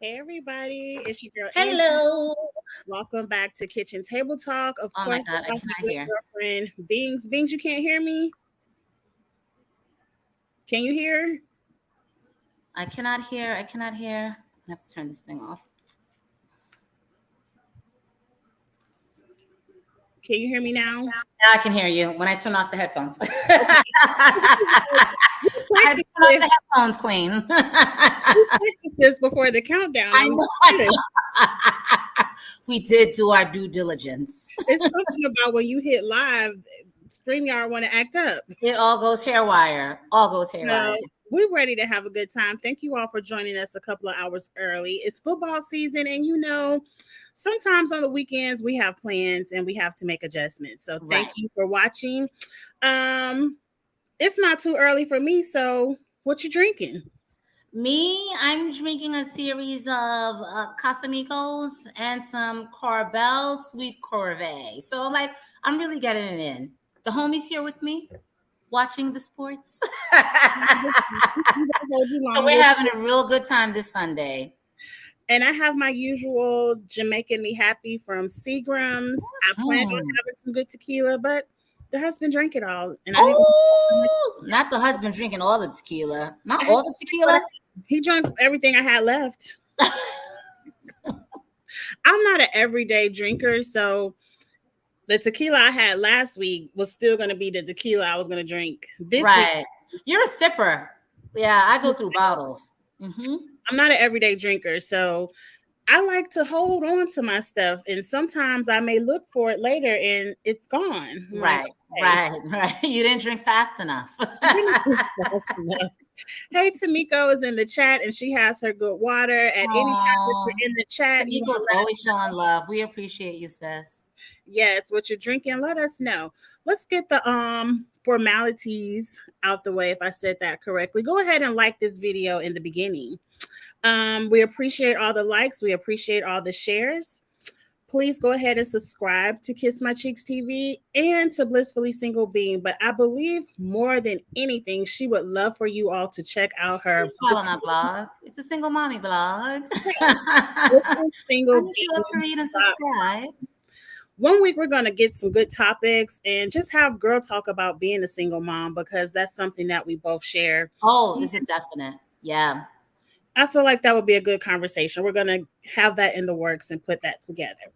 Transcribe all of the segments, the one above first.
Hey everybody, it's your girl Angie. Hello. Welcome back to Kitchen Table Talk. Of Oh my course, God, I with my cannot good hear. girlfriend Beans. Beans, you can't hear me? Can you hear? I cannot hear. I cannot hear. I have to turn this thing off. Can you hear me now? Now I can hear you when I turn off the headphones. Okay. We I had to practiced turn off this. the headphones, Queen. We practiced this before the countdown, I and know. we did. We did do our due diligence. It's something about when you hit live, StreamYard want to act up. It all goes hairwire. All goes hairwire. So we're ready to have a good time. Thank you all for joining us a couple of hours early. It's football season, and sometimes on the weekends we have plans and we have to make adjustments. So thank Right. you for watching. Um, it's not too early for me. So what you drinking? Me, I'm drinking a series of Casamigos and some Corbel Sweet Corvée. So, I'm really getting it in. The homies here with me watching the sports. I hold you So, we're longer. having a real good time this Sunday. And I have my usual Jamaican Me Happy from Seagram's. I plan on Hmm. having some good tequila, but the husband drank it all, and I didn't. Oh, not the husband drinking all the tequila. I Not had all the tequila. He drank everything I had left. I'm not an everyday drinker, so the tequila I had last week was still going to be the tequila I was going to drink this week. Right. You're a sipper. Yeah, I go through bottles. Mm-hmm. I'm not an everyday drinker, so I like to hold on to my stuff, and sometimes I may look for it later and it's gone. I'm like, Right, okay. right. You didn't drink fast enough. Fast enough. Hey, Tamiko is in the chat and she has her good water. At any time that Oh, you're in the chat, you want to Tamiko's let us always showing love. We appreciate you, sis. yes, what you're drinking, let us know. Let's get the formalities out the way if I said that correctly. Go ahead and like this video in the beginning. We appreciate all the likes, we appreciate all the shares. Please go ahead and subscribe to Kiss My Cheeks TV and to Blissfully Single Being. But I believe more than anything, she would love for you all to check out her Please follow my blog. It's a single mommy blog. Blissfully I Single need you all to read and Being. subscribe. One week we're going to get some good topics and just have girl talk about being a single mom because that's something that we both share. Oh, is it definite? Yeah. I feel like that would be a good conversation. We're going to have that in the works and put that together.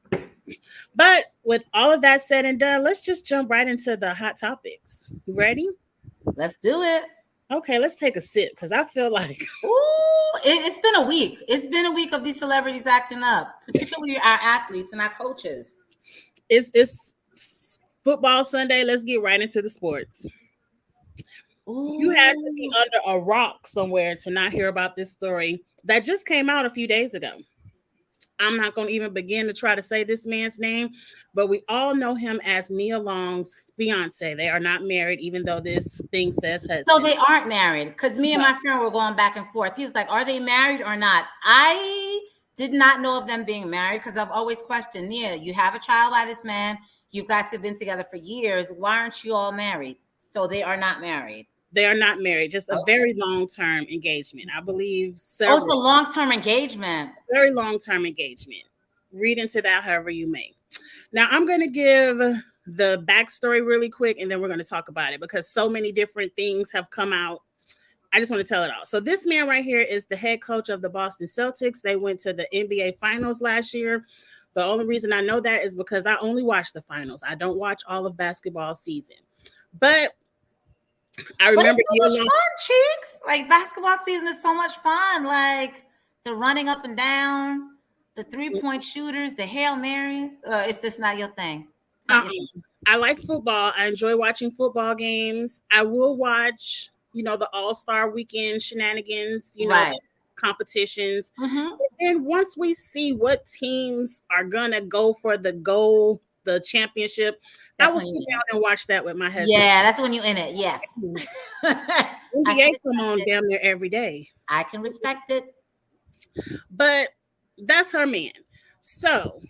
But with all of that said and done, let's just jump right into the hot topics. You ready? Let's do it. Okay, let's take a sip because I feel like Ooh, it's been a week. It's been a week of these celebrities acting up, particularly our athletes and our coaches. it's football Sunday. Let's get right into the sports. You had to be Ooh. under a rock somewhere to not hear about this story that just came out a few days ago. I'm not going to even begin to try to say this man's name, but we all know him as Nia Long's fiance. They are not married, even though this thing says husband. So they aren't married because me and my friend were going back and forth. He's like, are they married or not? I did not know of them being married because I've always questioned, Nia, you have a child by this man. You guys have been together for years. Why aren't you all married? So they are not married. They are not married, just a Okay. very long-term engagement. I believe Oh, it's a long-term engagement. Very long-term engagement. Read into that however you may. Now, I'm going to give the backstory really quick, and then we're going to talk about it because so many different things have come out. I just want to tell it all. So this man right here is the head coach of the Boston Celtics. They went to the NBA Finals last year. The only reason I know that is because I only watch the finals. I don't watch all of basketball season. But I But remember it's so much fun, cheeks. Like basketball season is so much fun. Like the running up and down, the 3-point shooters, the Hail Marys. It's just not your thing. It's not your thing. I like football. I enjoy watching football games. I will watch, the All-Star weekend shenanigans, Right. competitions. Mm-hmm. And once we see what teams are going to go for the goal, the championship, I will sit down and watch that with my husband. Yeah, that's when you're in it. Yes. NBA come on damn near every day. I can respect it. But that's her man. So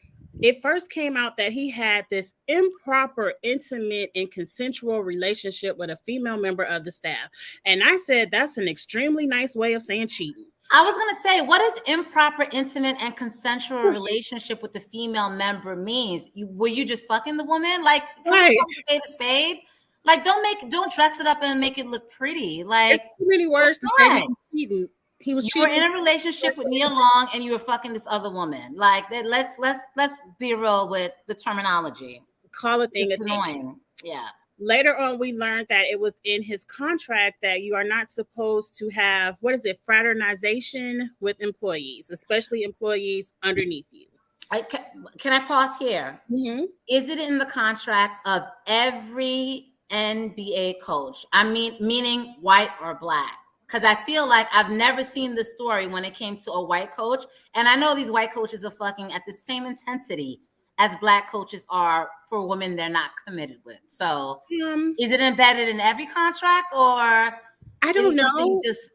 it first came out that he had this improper, intimate, and consensual relationship with a female member of the staff. And I said, that's an extremely nice way of saying cheating. I was gonna say, what does improper, intimate, and consensual relationship with the female member means? Were you just fucking the woman? Like, can we Right. call a spade a spade? Like, don't dress it up and make it look pretty. Like, It's too many words to say he was cheating. He was you were cheating. in a relationship with Nia Long and you were fucking this other woman. Like, let's be real with the terminology. Call a thing a It's thing. annoying. Yeah. Later on, we learned that it was in his contract that you are not supposed to have, what is it, fraternization with employees, especially employees underneath you. Can I pause here? Mm-hmm. Is it in the contract of every NBA coach? I mean, meaning white or black? Because I feel like I've never seen the story when it came to a white coach. And I know these white coaches are fucking at the same intensity as black coaches are for women they're not committed with. So is it embedded in every contract, or I don't know. Just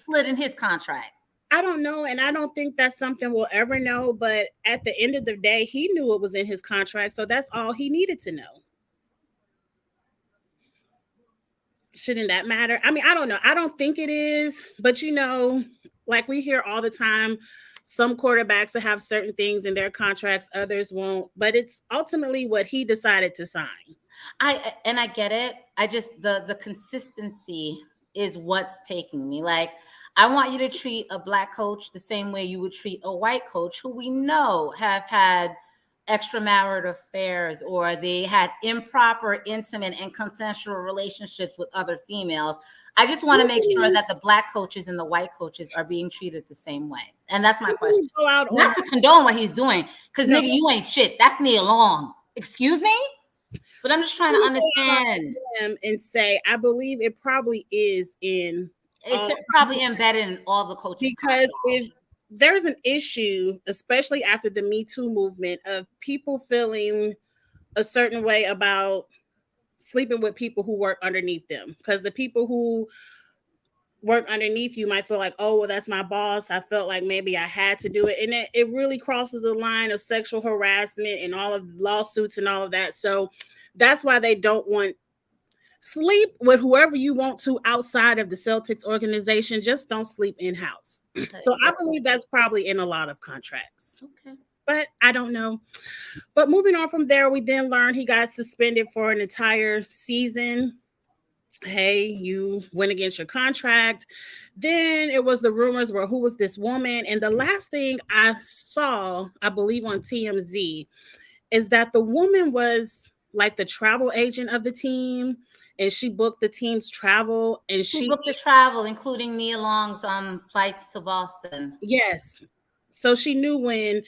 slid in his contract? I don't know, and I don't think that's something we'll ever know. But at the end of the day, he knew it was in his contract, so that's all he needed to know. Shouldn't that matter? I mean, I don't know. I don't think it is, but like we hear all the time, some quarterbacks will have certain things in their contracts, others won't. But it's ultimately what he decided to sign. I get it. I just the consistency is what's taking me. Like, I want you to treat a black coach the same way you would treat a white coach who we know have had extramarital affairs, or they had improper, intimate, and consensual relationships with other females. I just want to make sure that the black coaches and the white coaches are being treated the same way. And that's my question. Not to condone what he's doing, because nigga, you ain't shit. That's Nia Long. Excuse me? But I'm just trying to understand him and say, I believe it probably is in. It's probably embedded in all the coaches. Because if there's an issue, especially after the Me Too movement, of people feeling a certain way about sleeping with people who work underneath them. Because the people who work underneath you might feel like, oh, well, that's my boss. I felt like maybe I had to do it. And it really crosses the line of sexual harassment and all of the lawsuits and all of that. So that's why they don't want sleep with whoever you want to outside of the Celtics organization. Just don't sleep in-house. So I believe that's probably in a lot of contracts. Okay. But I don't know. But moving on from there, we then learned he got suspended for an entire season. Hey, you went against your contract. Then it was the rumors were, who was this woman? And the last thing I saw, I believe on TMZ, is that the woman was like the travel agent of the team, and she booked the team's travel, and she booked the travel, including Nia Long's flights to Boston. Yes. So she knew when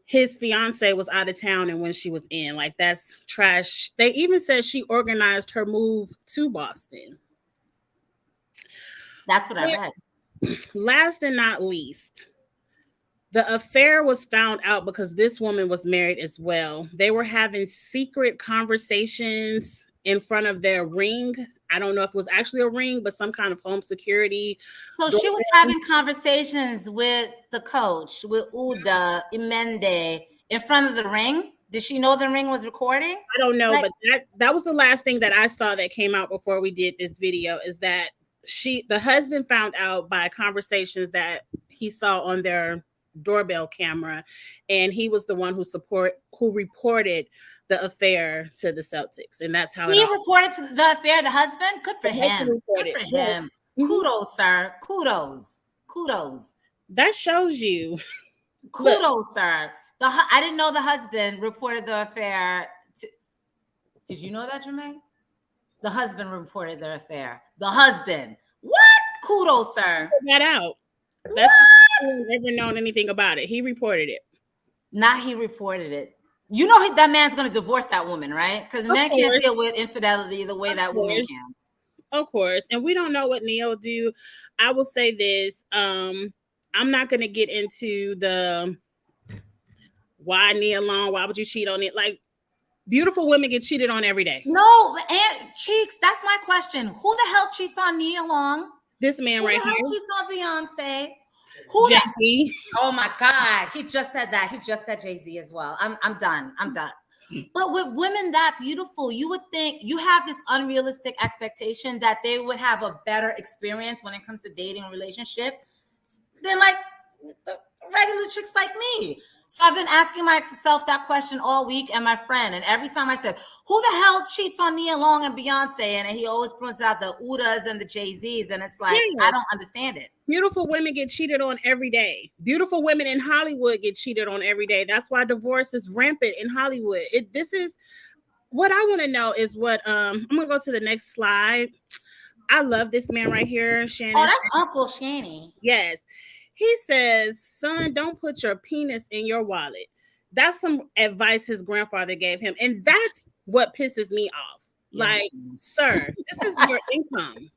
his fiance was out of town and when she was in. Like, that's trash. They even said she organized her move to Boston. That's what I read. Last and not least, the affair was found out because this woman was married as well. They were having secret conversations in front of their ring. I don't know if it was actually a ring, but some kind of home security. So she was having conversations with the coach, with Uda Imende, in front of the ring. Did she know the ring was recording? I don't know, but that was the last thing that I saw that came out before we did this video, is that the husband found out by conversations that he saw on their doorbell camera, and he was the one who reported the affair to the Celtics, and that's how he reported to the affair. The husband, good for him. Good for him. Yeah. Kudos, sir. Kudos. That shows you. Kudos, sir. I didn't know the husband reported the affair. Did you know that, Jermaine? The husband reported their affair. The husband. What? Kudos, sir. Put that out. That's never known anything about it. He reported it. Not he reported it. You know that man's going to divorce that woman, right? Because the man can't deal with infidelity the way that woman can. Of course. And we don't know what Nia will do. I will say this. I'm not going to get into the why Nia Long, why would you cheat on it? Like, beautiful women get cheated on every day. No, and Cheeks, that's my question. Who the hell cheats on Nia Long? This man right here. Who cheats on Beyonce? Jay-Z. Oh my God. He just said that. He just said Jay-Z as well. I'm done. But with women that beautiful, you would think you have this unrealistic expectation that they would have a better experience when it comes to dating relationship. than like the regular chicks like me. So I've been asking myself that question all week and my friend. And every time I said, who the hell cheats on Nia Long and Beyonce? And he always points out the Udas and the Jay-Z's. And it's like, Yes. I don't understand it. Beautiful women get cheated on every day. Beautiful women in Hollywood get cheated on every day. That's why divorce is rampant in Hollywood. This is what I want to know is what I'm gonna go to the next slide. I love this man right here, Shannon. Oh, that's Uncle Shanny. Yes. He says, son, don't put your penis in your wallet. That's some advice his grandfather gave him. And that's what pisses me off. Yeah. Like, sir, this is your income.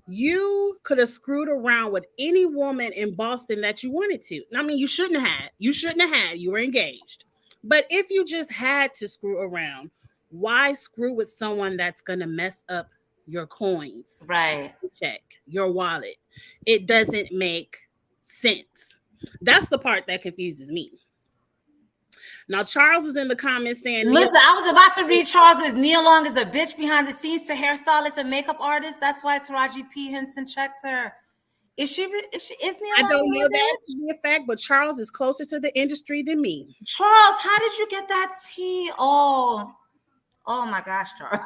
You could have screwed around with any woman in Boston that you wanted to. I mean, you shouldn't have. You were engaged. But if you just had to screw around, why screw with someone that's going to mess up your coins, right? Check your wallet. It doesn't make sense. That's the part that confuses me. Now, Charles is in the comments saying, listen, I was about to read Charles's Nia Long is a bitch behind the scenes to hairstylist and makeup artist. That's why Taraji P. Henson checked her. Is Nia Long? I don't know that to be a fact, but Charles is closer to the industry than me. Charles, how did you get that tea? Oh my gosh, Charles.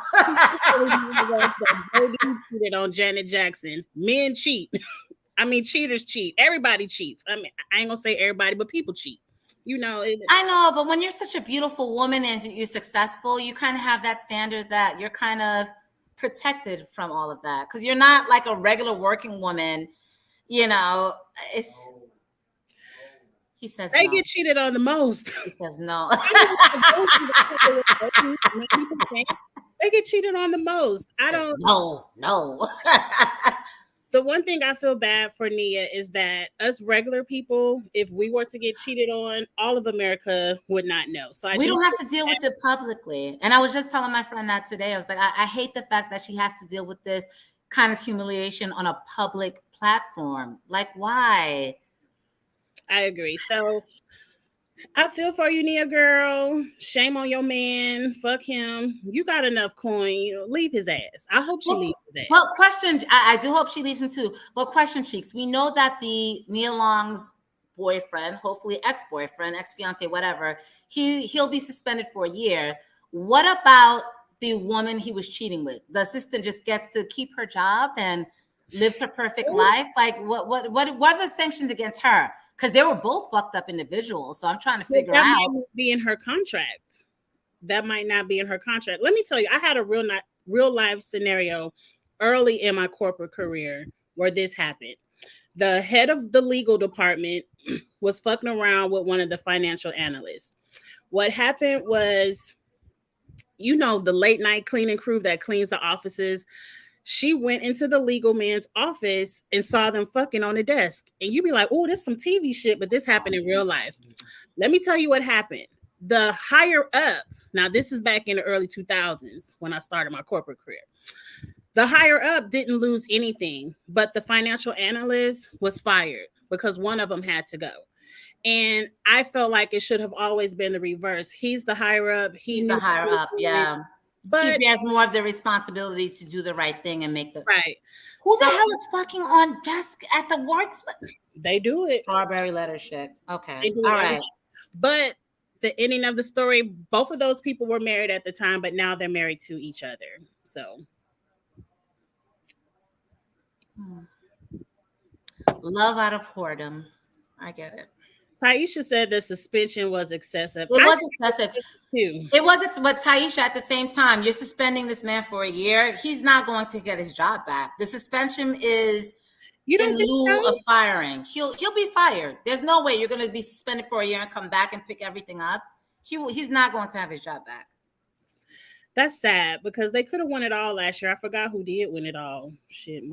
Cheated on Janet Jackson. Men cheat. I mean, cheaters cheat. Everybody cheats. I mean, I ain't gonna say everybody, but people cheat. You know. I know, but when you're such a beautiful woman and you're successful, you kind of have that standard that you're kind of protected from all of that because you're not like a regular working woman. You know, he says they no. get cheated on the most. He says no. They get cheated on the most. I don't. No. The one thing I feel bad for Nia is that us regular people, if we were to get cheated on, all of America would not know. So we don't have to deal with it publicly. And I was just telling my friend that today. I was like, I hate the fact that she has to deal with this kind of humiliation on a public platform. Like, why? I agree. So I feel for you, Nia girl. Shame on your man. Fuck him. You got enough coin. Leave his ass. I hope she leaves his ass. Well, question. I do hope she leaves him too. Well, question, Cheeks. We know that the Nia Long's boyfriend, hopefully ex-boyfriend, ex-fiance, whatever, he'll be suspended for a year. What about the woman he was cheating with? The assistant just gets to keep her job and lives her perfect life. Like, what are the sanctions against her? Because they were both fucked up individuals. So I'm trying to figure out. That might be in her contract. That might not be in her contract. Let me tell you, I had a real life scenario early in my corporate career where this happened. The head of the legal department was fucking around with one of the financial analysts. What happened was, you know, the late night cleaning crew that cleans the offices. She went into the legal man's office and saw them fucking on the desk. And you'd be like, oh, this is some TV shit, but this happened in real life. Let me tell you what happened. The higher up, now this is back in the early 2000s when I started my corporate career. The higher up didn't lose anything, but the financial analyst was fired because one of them had to go. And I felt like it should have always been the reverse. He's the higher up. He's the higher up, yeah. But he bears more of the responsibility to do the right thing and make the right. Who the hell is fucking on desk at the workplace? They do it. Strawberry letter shit. Okay. All right. But the ending of the story, both of those people were married at the time, but now they're married to each other. So love out of whoredom. I get it. Taisha said the suspension was excessive. It was excessive too. It was, but Taisha, at the same time, you're suspending this man for a year. He's not going to get his job back. The suspension is in lieu of firing. He'll be fired. There's no way you're going to be suspended for a year and come back and pick everything up. He's not going to have his job back. That's sad because they could have won it all last year. I forgot who did win it all. Shit,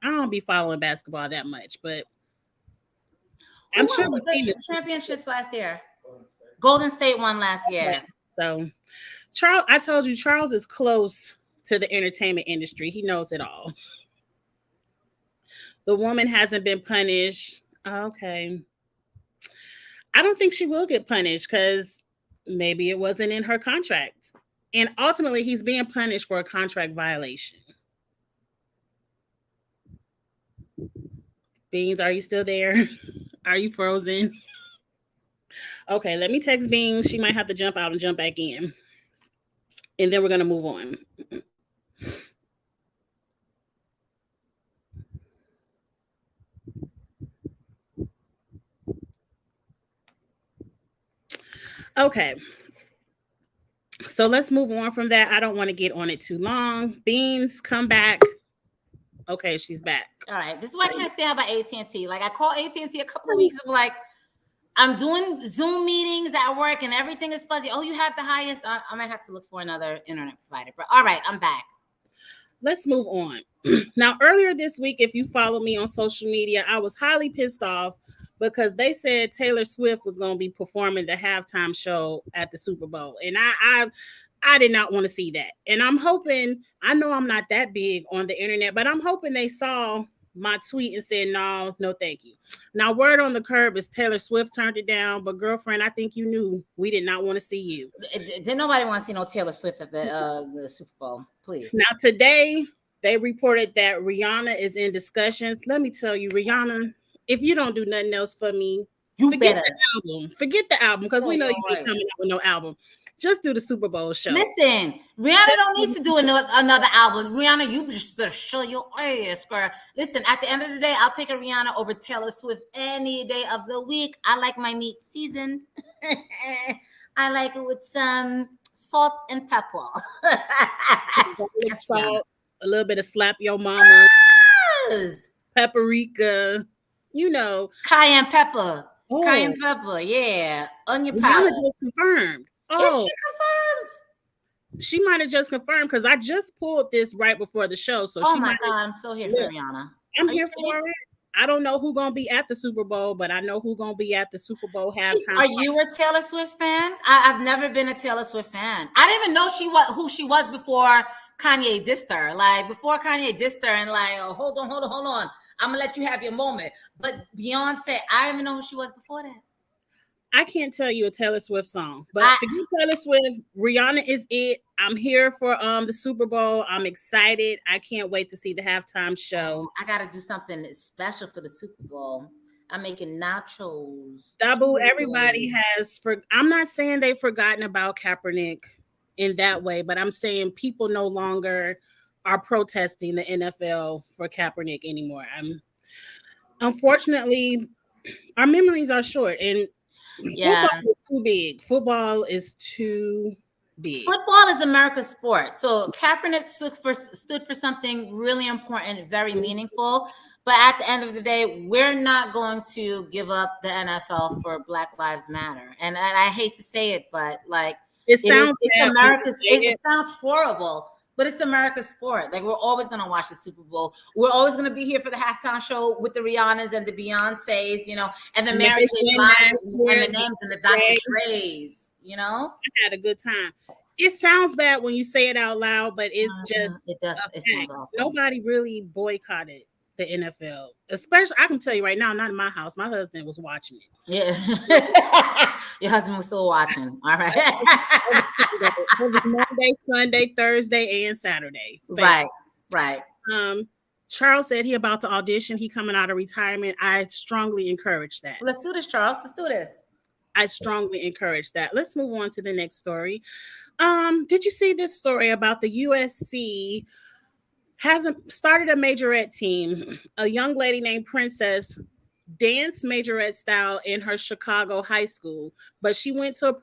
I don't be following basketball that much, but I'm sure the championships last year. Golden State won last year. So, Charles, I told you, Charles is close to the entertainment industry. He knows it all. The woman hasn't been punished. Okay. I don't think she will get punished because maybe it wasn't in her contract. And ultimately, he's being punished for a contract violation. Beans, are you still there? Are you frozen? Okay, let me text Beans. She might have to jump out and jump back in. And then we're going to move on. Okay, so let's move on from that. I don't want to get on it too long. Beans, come back. Okay, she's back. All right. This is why I can't say about AT&T. Like I called AT&T a couple of weeks ago, like, I'm doing Zoom meetings at work and everything is fuzzy. Oh, you have the highest. I might have to look for another internet provider. But all right, I'm back. Let's move on. Now, earlier this week, if you follow me on social media, I was highly pissed off because they said Taylor Swift was going to be performing the halftime show at the Super Bowl. And I did not want to see that. And I'm hoping, I know I'm not that big on the internet, but I'm hoping they saw my tweet and said, no, thank you. Now, word on the curb is Taylor Swift turned it down, but girlfriend, I think you knew we did not want to see you. Didn't nobody want to see no Taylor Swift at the Super Bowl, please. Now, today, they reported that Rihanna is in discussions. Let me tell you, Rihanna, if you don't do nothing else for me, forget the album. Forget the album, because we know you ain't coming out with no album. Just do the Super Bowl show. Listen, Rihanna don't need to do another album. Rihanna, you just better show your ass, girl. Listen, at the end of the day, I'll take a Rihanna over Taylor Swift any day of the week. I like my meat seasoned. I like it with some salt and pepper. Salt, a little bit of slap your mama. Yes. Paprika, you know. Cayenne pepper. Oh. Cayenne pepper, yeah. Onion powder. Rihanna just confirmed. Oh, is she confirmed? She might have just confirmed because I just pulled this right before the show. So oh my God, I'm so here for Rihanna. I'm here for it. I don't know who's gonna be at the Super Bowl, but I know who's gonna be at the Super Bowl halftime. Are you a Taylor Swift fan? I've never been a Taylor Swift fan. I didn't even know who she was before Kanye dissed her. Like before Kanye dissed her, and like, oh, hold on. I'm gonna let you have your moment. But Beyonce, I didn't even know who she was before that. I can't tell you a Taylor Swift song, but forget Taylor Swift. Rihanna is it. I'm here for the Super Bowl. I'm excited. I can't wait to see the halftime show. I got to do something special for the Super Bowl. I'm making nachos. Dabu, everybody has. I'm not saying they've forgotten about Kaepernick in that way, but I'm saying people no longer are protesting the NFL for Kaepernick anymore. Unfortunately, our memories are short, and yeah, football is too big. Football is too big. Football is America's sport. So Kaepernick stood for something really important, very meaningful. But at the end of the day, we're not going to give up the NFL for Black Lives Matter. And I hate to say it, but like it sounds horrible. But it's America's sport. Like, we're always going to watch the Super Bowl. We're always going to be here for the halftime show with the Rihannas and the Beyoncés, you know, and the Mary J. Bliges and the Eminems and the Dr. Dre's, you know? I had a good time. It sounds bad when you say it out loud, but it's just it sounds awful. Nobody really boycotted the NFL. Especially, I can tell you right now, not in my house. My husband was watching it. Yeah. Your husband was still watching. All right. It was Monday, Sunday, Thursday, and Saturday. Right. Charles said he about to audition. He coming out of retirement. I strongly encourage that. Let's do this, Charles. Let's do this. I strongly encourage that. Let's move on to the next story. Did you see this story about the USC hasn't started a majorette team? A young lady named Princess danced majorette style in her Chicago high school, but she went to a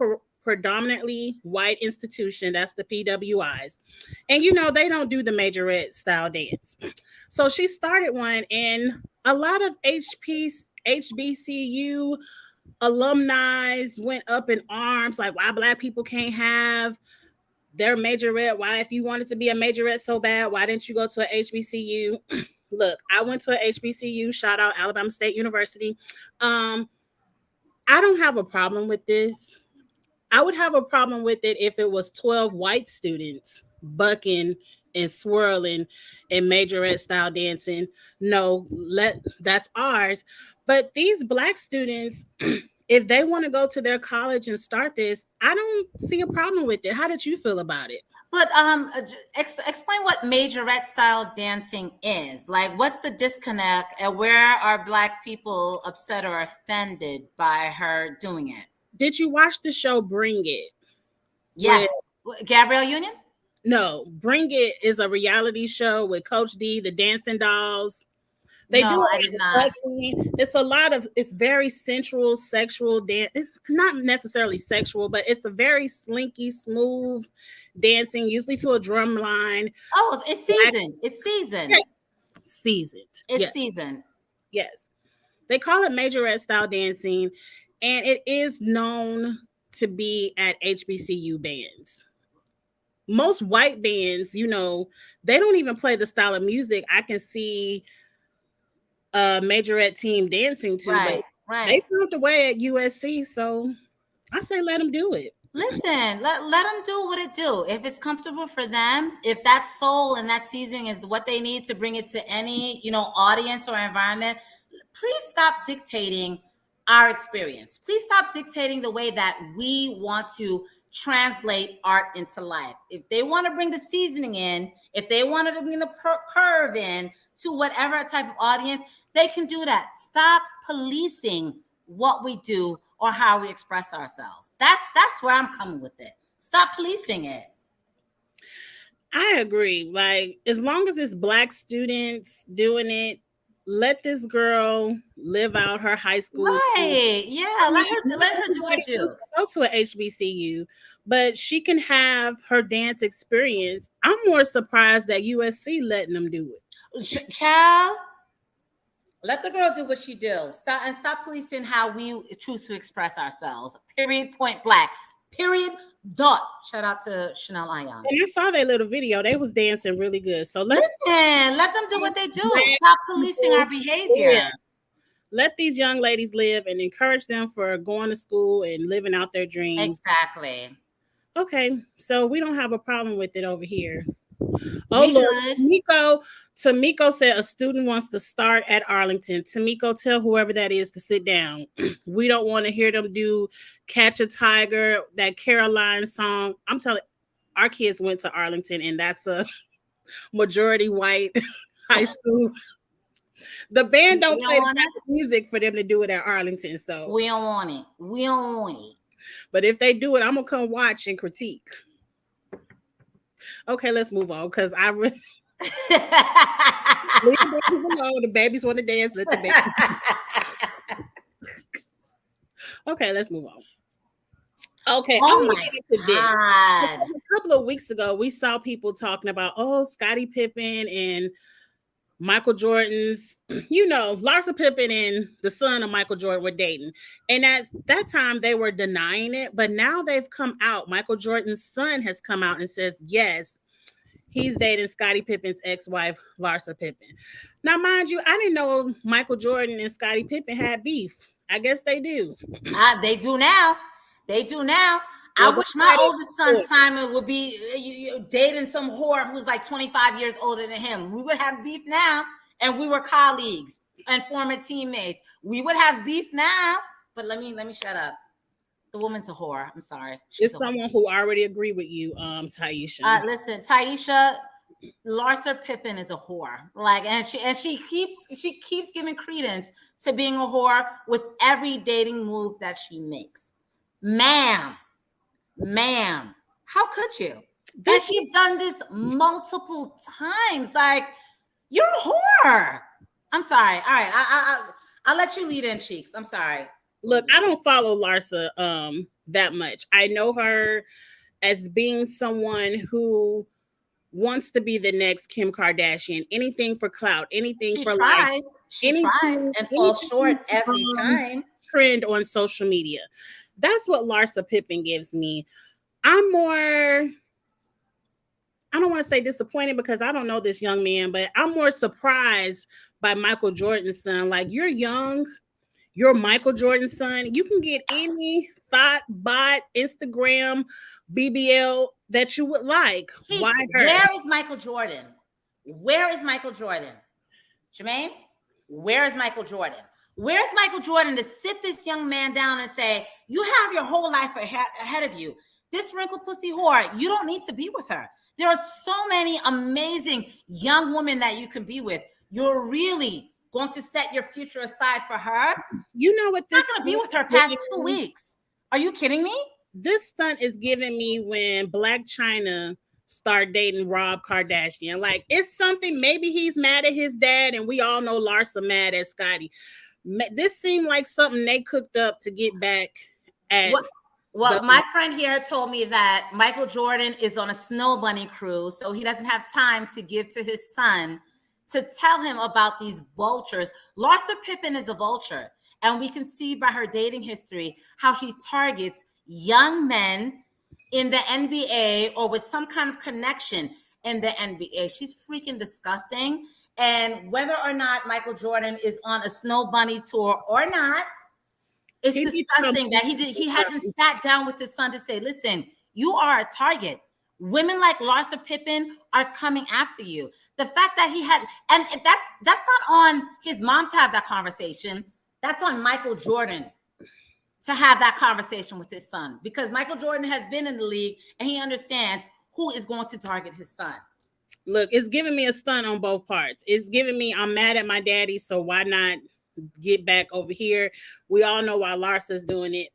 predominantly white institution, that's the PWIs, and you know they don't do the majorette style dance. So she started one, and a lot of HBCU alumni went up in arms, like, why Black people can't have their majorette? Why, if you wanted to be a majorette so bad, why didn't you go to a HBCU? Look, I went to a HBCU, shout out Alabama State University. I don't have a problem with this. I would have a problem with it if it was 12 white students bucking and swirling and majorette style dancing. No, that's ours. But these Black students, if they want to go to their college and start this, I don't see a problem with it. How did you feel about it? But explain what majorette style dancing is. Like, what's the disconnect, and where are Black people upset or offended by her doing it? Did you watch the show Bring It? Yes, Gabrielle Union. No, Bring It is a reality show with Coach D, the dancing dolls. They do I did not. It's a lot of, it's very sensual, sexual dance. Not necessarily sexual, but it's a very slinky, smooth dancing, usually to a drum line. Oh, it's seasoned. It's seasoned. Seasoned. It's seasoned. Yes. They call it majorette style dancing, and it is known to be at HBCU bands. Most white bands, you know, they don't even play the style of music I can see a majorette team dancing to. Right, but they found a way at USC, so I say let them do it. Listen, let them do what it do. If it's comfortable for them, if that soul and that seasoning is what they need to bring it to any, you know, audience or environment, please stop dictating our experience. Please stop dictating the way that we want to translate art into life. If they want to bring the seasoning in, if they want to bring the curve in to whatever type of audience, they can do that. Stop policing what we do or how we express ourselves. That's where I'm coming with it. Stop policing it. I agree. Like, as long as it's Black students doing it, let this girl live out her high school. Right. Yeah. Let her do what it do. Go to an HBCU, but she can have her dance experience. I'm more surprised that USC letting them do it. Child, let the girl do what she do. Stop policing how we choose to express ourselves. Period. Point blank. Period. Dot. Shout out to Chanel Ayan. And I saw their little video. They was dancing really good. So let them do what they do. Stop policing our behavior. Yeah. Let these young ladies live and encourage them for going to school and living out their dreams. Exactly. Okay, so we don't have a problem with it over here. Oh, look, Tamiko said a student wants to start at Arlington. Tamiko, tell whoever that is to sit down. We don't want to hear them do Catch a Tiger, that Caroline song. I'm telling our kids went to Arlington, and that's a majority white high school. The band don't play music for them to do it at Arlington, so we don't want it. We don't want it. But if they do it, I'm gonna come watch and critique. Okay, let's move on because I really leave the babies alone. The babies want to dance. Let the babies. Okay, let's move on. Okay, oh my God. A couple of weeks ago, we saw people talking about Scottie Pippen and Michael Jordan's, you know, Larsa Pippen and the son of Michael Jordan were dating. And at that time, they were denying it. But now they've come out. Michael Jordan's son has come out and says, yes, he's dating Scottie Pippen's ex-wife, Larsa Pippen. Now, mind you, I didn't know Michael Jordan and Scottie Pippen had beef. I guess they do. They do now. They do now. I wish my oldest son, Simon, would be dating some whore who's like 25 years older than him. We would have beef now, and we were colleagues and former teammates. We would have beef now, but let me shut up. The woman's a whore. I'm sorry. It's someone who already agreed with you, Taisha. Listen, Taisha, Larsa Pippen is a whore. Like, and she keeps giving credence to being a whore with every dating move that she makes. Ma'am, how could you? And she's done this multiple times. Like, you're a whore. I'm sorry. All right, I'll let you lead in, Cheeks. I'm sorry. Look, I don't follow Larsa that much. I know her as being someone who wants to be the next Kim Kardashian. Anything for clout, anything for likes. She tries and falls short every time. Trend on social media. That's what Larsa Pippen gives me. I'm more, I don't want to say disappointed because I don't know this young man, but I'm more surprised by Michael Jordan's son. Like, you're young, you're Michael Jordan's son. You can get any thought, bot, Instagram, BBL that you would like. Why her? Where is Michael Jordan? Where is Michael Jordan? Jermaine, where is Michael Jordan? Where's Michael Jordan to sit this young man down and say, you have your whole life ahead of you. This wrinkled pussy whore, you don't need to be with her. There are so many amazing young women that you can be with. You're really going to set your future aside for her? You know what? This? I'm not going to be with her past 2 weeks. Are you kidding me? This stunt is giving me when Black China start dating Rob Kardashian. Like, it's something, maybe he's mad at his dad, and we all know Larsa mad at Scotty. This seemed like something they cooked up to get back at... Well, my friend here told me that Michael Jordan is on a snow bunny cruise, so he doesn't have time to give to his son to tell him about these vultures. Larsa Pippen is a vulture, and we can see by her dating history how she targets young men in the NBA or with some kind of connection in the NBA. She's freaking disgusting. And whether or not Michael Jordan is on a snow bunny tour or not, it's disgusting that he hasn't sat down with his son to say, listen, you are a target. Women like Larsa Pippen are coming after you. The fact that he had, and that's not on his mom to have that conversation. That's on Michael Jordan to have that conversation with his son, because Michael Jordan has been in the league and he understands who is going to target his son. Look, it's giving me a stunt on both parts. It's giving me, I'm mad at my daddy, so why not get back over here? We all know why Larsa's doing it.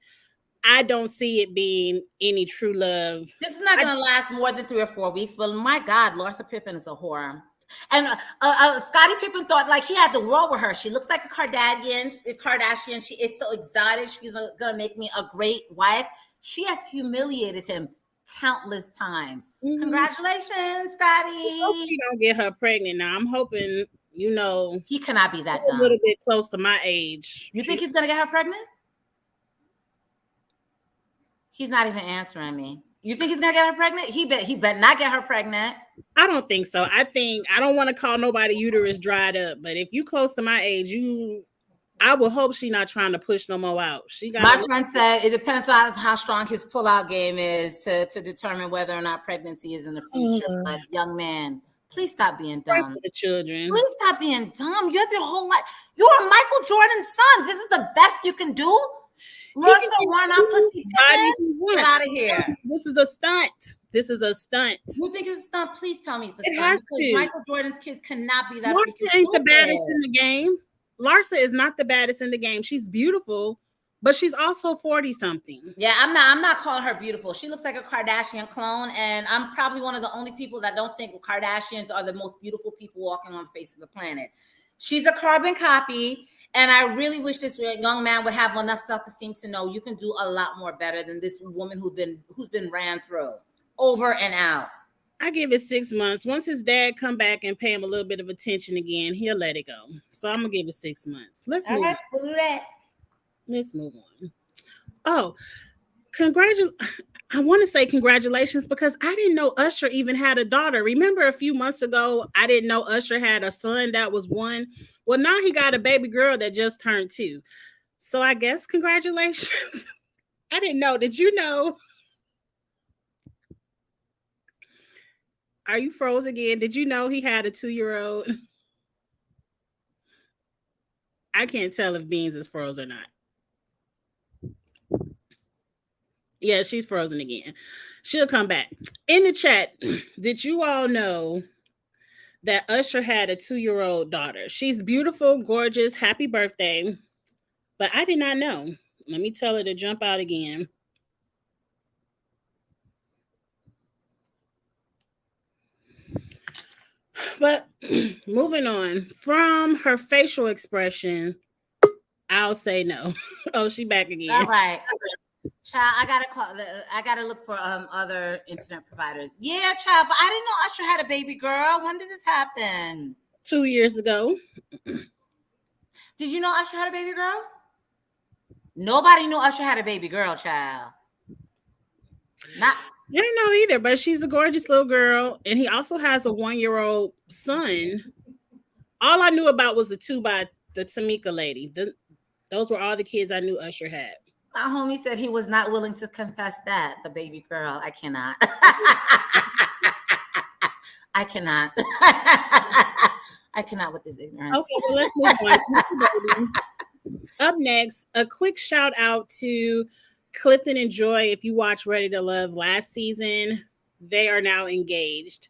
I don't see it being any true love. This is not going to last more than 3 or 4 weeks, but my God, Larsa Pippen is a whore. And Scottie Pippen thought like he had the world with her. She looks like a Kardashian. She is so exotic. She's going to make me a great wife. She has humiliated him countless times. Mm-hmm. Congratulations, Scottie. I hope she don't get her pregnant now. I'm hoping, he cannot be that dumb. A little bit close to my age. You think he's going to get her pregnant? He's not even answering me. You think he's gonna get her pregnant? He bet not get her pregnant. I don't think so. I don't want to call nobody uterus dried up, but if you close to my age, I will hope she not trying to push no more out. My friend said it depends on how strong his pullout game is to determine whether or not pregnancy is in the future. But young man, please stop being dumb. For the children. Please stop being dumb. You have your whole life. You are Michael Jordan's son. This is the best you can do. Larsa run out pussy Pippen. Get out of here. This is a stunt. You think it's a stunt? Please tell me it's a stunt. Has because Michael Jordan's kids cannot be that. Larsa ain't the baddest in the game. Larsa is not the baddest in the game. She's beautiful, but she's also 40-something. Yeah, I'm not calling her beautiful. She looks like a Kardashian clone, and I'm probably one of the only people that don't think Kardashians are the most beautiful people walking on the face of the planet. She's a carbon copy. And I really wish this young man would have enough self-esteem to know you can do a lot more better than this woman who's been ran through over and out. I give it 6 months. Once his dad come back and pay him a little bit of attention again, he'll let it go. So I'm gonna give it 6 months. Let's move on. Oh, I want to say congratulations because I didn't know Usher even had a daughter. Remember a few months ago, I didn't know Usher had a son that was 1. Well, now he got a baby girl that just turned 2. So I guess congratulations. I didn't know. Did you know? Are you froze again? Did you know he had a 2-year-old? I can't tell if Beans is froze or not. Yeah, she's frozen again. She'll come back. In the chat, did you all know that Usher had a 2-year-old daughter? She's beautiful, gorgeous, happy birthday. But I did not know. Let me tell her to jump out again. But moving on, from her facial expression, I'll say no. Oh, she back again. All right. Child, I gotta look for other internet providers. Yeah, child, but I didn't know Usher had a baby girl. When did this happen? 2 years ago. Did you know Usher had a baby girl? Nobody knew Usher had a baby girl, child. I didn't know either, but she's a gorgeous little girl, and he also has a 1-year-old son. All I knew about was the 2 by the Tamika lady. Those were all the kids I knew Usher had. My homie said he was not willing to confess that, the baby girl. I cannot. I cannot. I cannot with this ignorance. Okay, well, let's move on. Up next, a quick shout out to Clifton and Joy. If you watch Ready to Love last season, they are now engaged.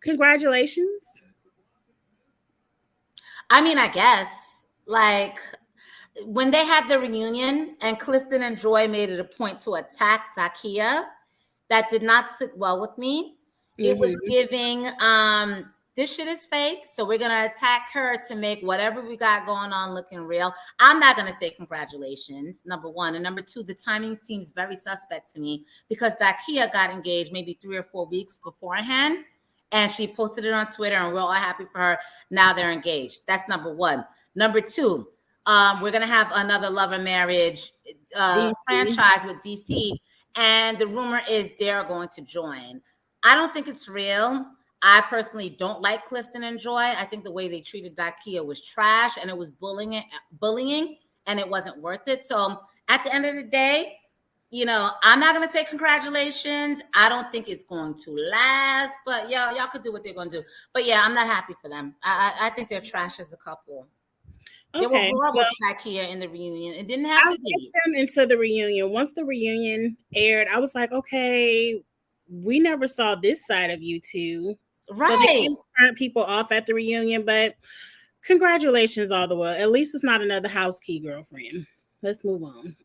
Congratulations. I mean, I guess like when they had the reunion and Clifton and Joy made it a point to attack Dakia, that did not sit well with me. It was giving this shit is fake, so we're gonna attack her to make whatever we got going on looking real. I'm not gonna say congratulations, number one. And number two, the timing seems very suspect to me because Dakia got engaged maybe 3 or 4 weeks beforehand, and she posted it on Twitter, and we're all happy for her. Now they're engaged. That's number one. Number two, we're gonna have another Love and Marriage franchise with DC, and the rumor is they're going to join. I don't think it's real. I personally don't like Clifton and Joy. I think the way they treated Dakia was trash, and it was bullying, and it wasn't worth it. So at the end of the day, you know, I'm not gonna say congratulations. I don't think it's going to last, but y'all could do what they're gonna do. But yeah, I'm not happy for them. I think they're trash as a couple. They were horrible to Dakia in the reunion. It didn't have to be. Them into the reunion. Once the reunion aired, I was like, okay, we never saw this side of you two. Right. So they turned people off at the reunion, but congratulations all the way. At least it's not another house key girlfriend. Let's move on.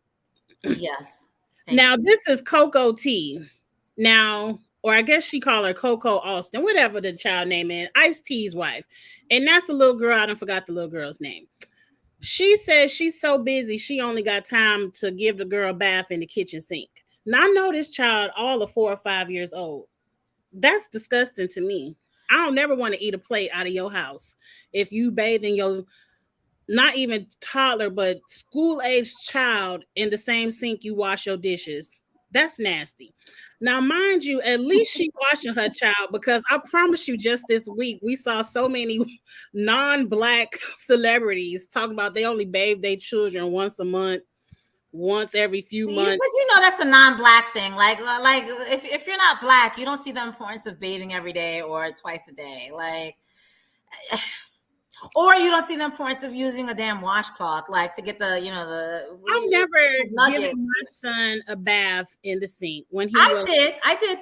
Yes. Now, this is Coco T. Now, or I guess she called her Coco Austin, whatever the child name is, Ice-T's wife. And that's the little girl. I don't forgot the little girl's name. She says she's so busy, she only got time to give the girl a bath in the kitchen sink. Now, I know this child all of 4 or 5 years old. That's disgusting to me. I don't never want to eat a plate out of your house. If you bathe in your, not even toddler, but school-aged child in the same sink you wash your dishes. That's nasty. Now, mind you, at least she washing her child, because I promise you just this week, we saw so many non-Black celebrities talking about they only bathe their children once a month, once every few months. But you know that's a non-Black thing. Like if you're not Black, you don't see the importance of bathing every day or twice a day. Like, or you don't see the importance of using a damn washcloth, like to get the, I've never given my son a bath in the sink when he I did.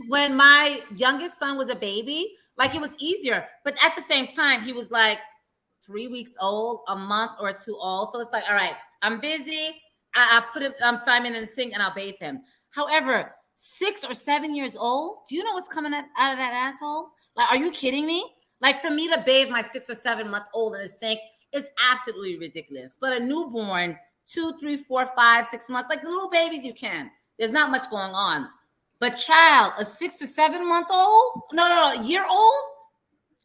When my youngest son was a baby, like it was easier. But at the same time, he was like 3 weeks old, a month or 2 old. So it's like, all right, I'm busy. I put Simon in the sink and I'll bathe him. However, 6 or 7 years old, do you know what's coming out of that asshole? Like, are you kidding me? Like, for me to bathe my 6 or 7 month old in the sink is absolutely ridiculous. But a newborn, 2, 3, 4, 5, 6 months, like the little babies, you can. There's not much going on. But child, a 6 to 7 month old? No, a year old?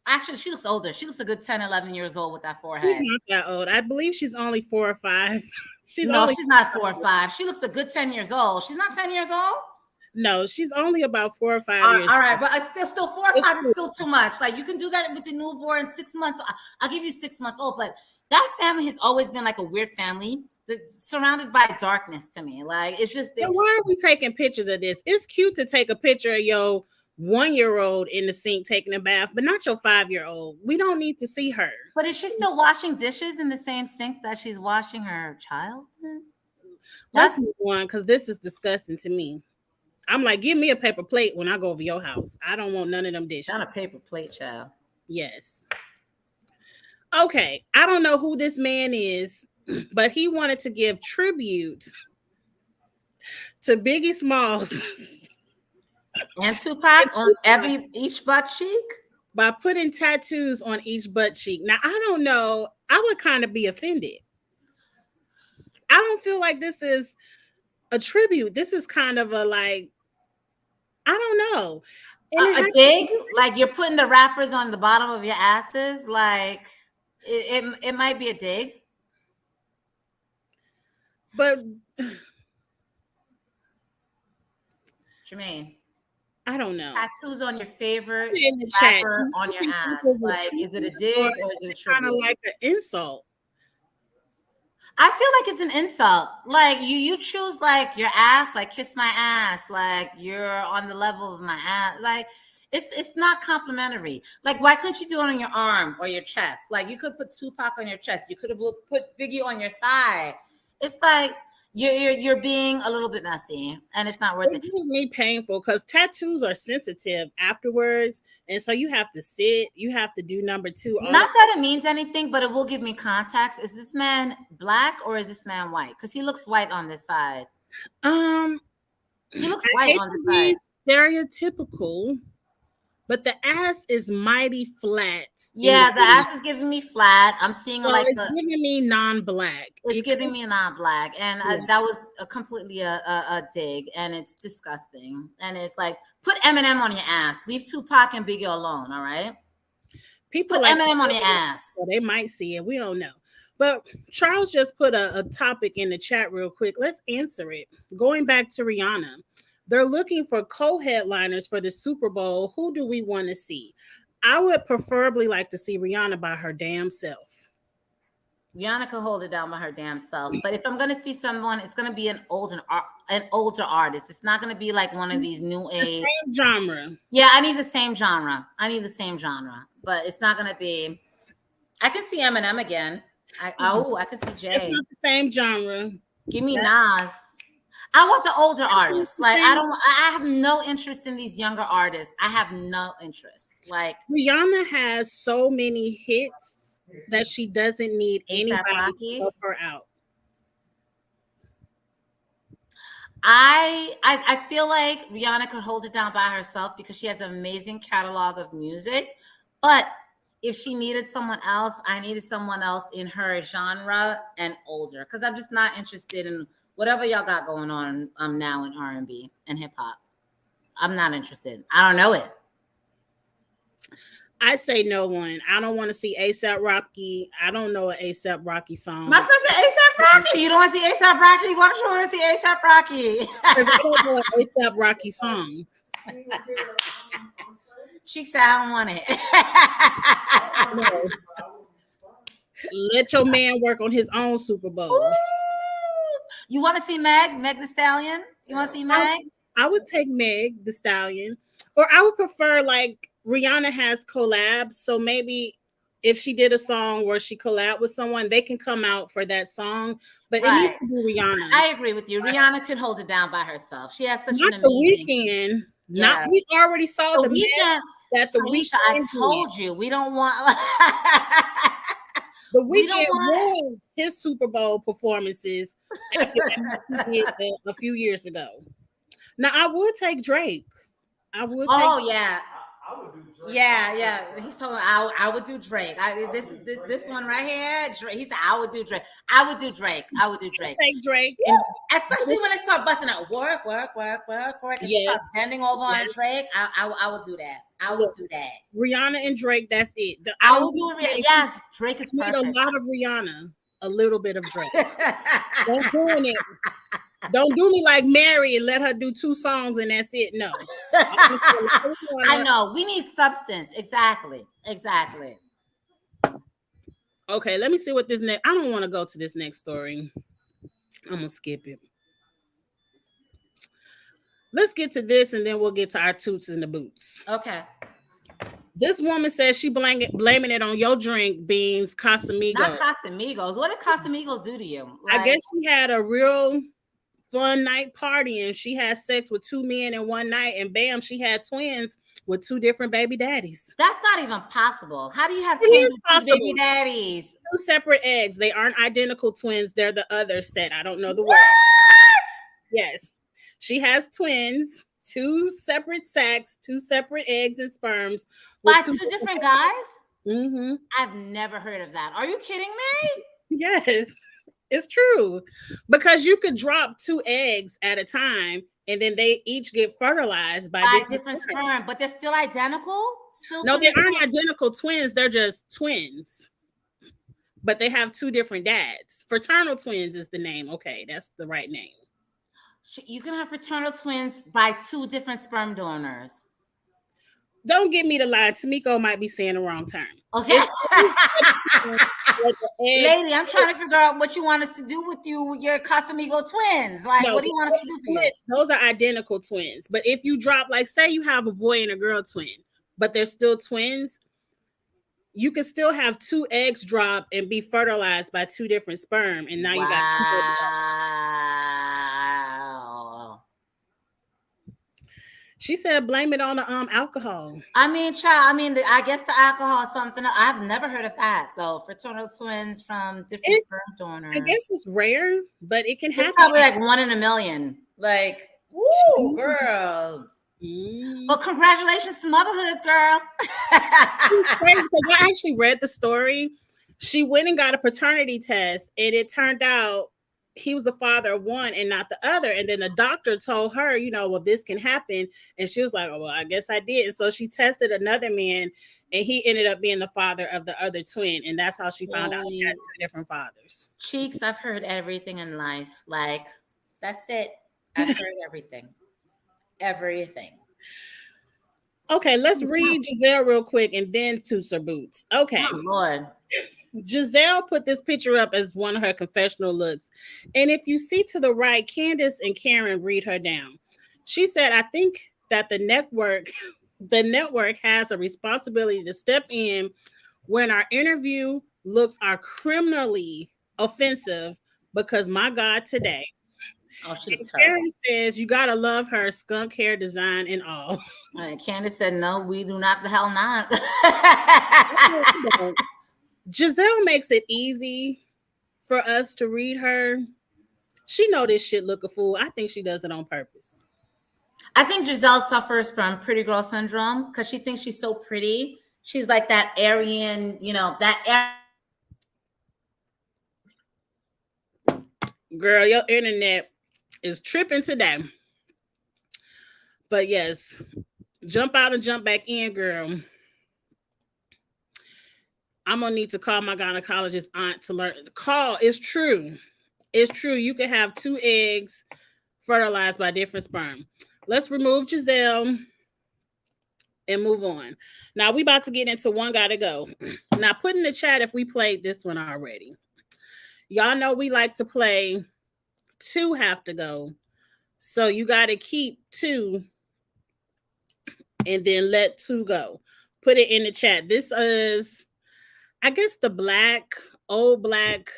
Actually, she looks older. She looks a good 10, 11 years old with that forehead. She's not that old. I believe she's only 4 or 5. She's not 4 or 5. She looks a good 10 years old. She's not 10 years old? No, she's only about 4 or 5 years. All right, but still 4 or 5 is still too much. Like, you can do that with the newborn 6 months. I'll give you 6 months old, but that family has always been like a weird family, surrounded by darkness to me. Like, it's just. So why are we taking pictures of this? It's cute to take a picture of your 1-year-old in the sink taking a bath, but not your 5-year-old. We don't need to see her. But is she still washing dishes in the same sink that she's washing her child in? Let's move on, because this is disgusting to me. I'm like, give me a paper plate when I go over your house. I don't want none of them dishes. Not a paper plate, child. Yes. Okay, I don't know who this man is, but he wanted to give tribute to Biggie Smalls and Tupac on each butt cheek by putting tattoos on each butt cheek. Now, I don't know. I would kind of be offended. I don't feel like this is a tribute. This is kind of a, like, I don't know. A dig? Like you're putting the rappers on the bottom of your asses? Like it might be a dig. But Jermaine, I don't know. Tattoos on your favorite rapper on your ass. Like, is it a dig or is it a tribute? Kind of like an insult. I feel like it's an insult. Like you choose like your ass, like kiss my ass, like you're on the level of my ass. Like It's not complimentary. Like, why couldn't you do it on your arm or your chest? Like, you could put Tupac on your chest. You could have put Biggie on your thigh. It's like you're being a little bit messy, and it's not worth it. It gives me painful because tattoos are sensitive afterwards, and so you have to sit. You have to do number 2. Not that it means anything, but it will give me context. Is this man black or is this man white? Because he looks white on this side. He looks white on this side. Stereotypical, but the ass is mighty flat. Yeah, the ass is giving me flat. I'm seeing so like it's giving me non-black. It's giving me a non-black, and that was completely a dig, and it's disgusting. And it's like, put Eminem on your ass. Leave Tupac and Biggie alone. All right. People put like Eminem on your ass. So they might see it. We don't know. But Charles just put a topic in the chat real quick. Let's answer it. Going back to Rihanna, they're looking for co-headliners for the Super Bowl. Who do we want to see? I would preferably like to see Rihanna by her damn self. Rihanna can hold it down by her damn self. But if I'm going to see someone, it's going to be an older artist. It's not going to be like one of these new age. The same genre. Yeah, I need the same genre. But it's not going to be. I can see Eminem again. I can see Jay. It's not the same genre. Give me Nas. I want the older artists. Like, I have no interest in these younger artists. I have no interest. Like, Rihanna has so many hits that she doesn't need anybody to help her out. I feel like Rihanna could hold it down by herself because she has an amazing catalog of music. But if she needed someone else, I needed someone else in her genre and older, because I'm just not interested in whatever y'all got going on now in R&B and hip hop. I'm not interested. I don't know it. I say no one. I don't want to see A$AP Rocky. I don't know an A$AP Rocky song. My friend said A$AP Rocky. You don't want to see A$AP Rocky? Why don't you want to see A$AP Rocky? I don't know an A$AP Rocky song. She said, I don't want it. No. Let your man work on his own Super Bowl. Ooh. You want to see Meg the Stallion? You want to see Meg? I would take Meg the Stallion. Or I would prefer, like, Rihanna has collabs. So maybe if she did a song where she collabed with someone, they can come out for that song. But it needs to be Rihanna. I agree with you. Rihanna could hold it down by herself. She has such an amazing... The Weeknd. Yes. We already saw the Weeknd. That's the Weeknd. I told you. We don't want... The Weeknd won his Super Bowl performances a few years ago. Now, I would take Drake. I would. Yeah. I would do Drake. Yeah. He's talking. I would do Drake. This one right here. Drake. He said I would do Drake. I would do Drake. Take Drake, especially when they start busting out work. And she starts bending over on Drake. I would do that. I would do that. Rihanna and Drake. That's it. I will do it. Yes, Drake is perfect. Need a lot of Rihanna, a little bit of Drake. Don't doing it. Don't do me like Mary and let her do 2 songs and that's it. No. I know. We need substance. Exactly. Okay, let me see what this next. I don't want to go to this next story. I'm gonna skip it. Let's get to this and then we'll get to our toots and the boots. Okay. This woman says she blaming it on your drink beans, Casamigos. Not Casamigos. What did Casamigos do to you? I guess she had a real fun night party and she had sex with 2 men in one night and bam, she had twins with 2 different baby daddies. That's not even possible. How do you have twins with 2 baby daddies? 2 separate eggs. They aren't identical twins. They're the other set. I don't know the word. Yes. She has twins, 2 separate sacs, 2 separate eggs and sperms. By 2 different guys? Mm-hmm. I've never heard of that. Are you kidding me? Yes. It's true, because you could drop 2 eggs at a time and then they each get fertilized by different sperm, but they're still identical? No, they aren't identical twins. They're just twins, but they have 2 different dads. Fraternal twins is the name. Okay, that's the right name. You can have fraternal twins by 2 different sperm donors. Don't give me the line. Tamiko might be saying the wrong term. Okay. Like the eggs. Lady, I'm trying to figure out what you want us to do with you with your Casamigo twins. Like, No, what do you want us to do for you? those are identical twins. But if you drop, like, say you have a boy and a girl twin, but they're still twins, you can still have two eggs drop and be fertilized by two different sperm, and now you got two. Wow. She said, "Blame it on the alcohol." I mean, child. I mean, I guess the alcohol is something. I've never heard of that though. Fraternal twins from different sperm donors. I guess it's rare, but it can happen. It's probably like 1 in a million. Like, woo, girl. Well, congratulations to motherhoods, girl. It's crazy because I actually read the story. She went and got a paternity test, and it turned out he was the father of one and not the other. And then the doctor told her, well, this can happen. And she was like, oh, well, I guess I did. And so she tested another man, and he ended up being the father of the other twin. And that's how she found out she had two different fathers. Cheeks, I've heard everything in life. Like, that's it. I've heard everything. Everything. Okay, let's read Giselle real quick and then Toots her boots. Okay. Oh, Lord. Giselle put this picture up as one of her confessional looks. And if you see to the right, Candace and Karen read her down. She said, I think that the network has a responsibility to step in when our interview looks are criminally offensive because my God, today. Oh, she looks Karen says you gotta love her skunk hair design and all. And Candace said, no, we do not. The hell not. Giselle makes it easy for us to read her. She know this shit look a fool. I think she does it on purpose. I think Giselle suffers from pretty girl syndrome because she thinks she's so pretty. She's like that Aryan, Girl, your internet is tripping today. But yes, jump out and jump back in, girl. I'm gonna need to call my gynecologist aunt to learn. Call. It's true. It's true. You can have two eggs fertilized by different sperm. Let's remove Giselle and move on. Now we about to get into One Gotta Go. Now put in the chat if we played this one already. Y'all know we like to play Two Have to Go. So you got to keep two and then let two go. Put it in the chat. This is, I guess, the old black.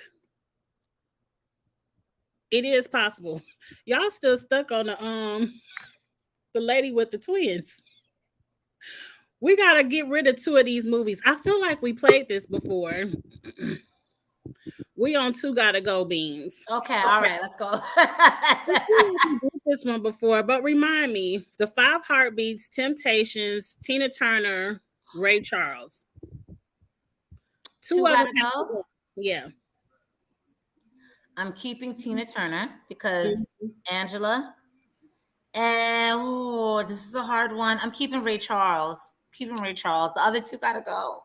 It is possible. Y'all still stuck on the lady with the twins. We got to get rid of two of these movies. I feel like we played this before. We on Two Gotta Go beans. Okay, all right, let's go. This one before, but remind me, the Five Heartbeats, Temptations, Tina Turner, Ray Charles. Two Gotta Go? Yeah. I'm keeping Tina Turner because Angela. And this is a hard one. I'm keeping Ray Charles. The other two gotta go.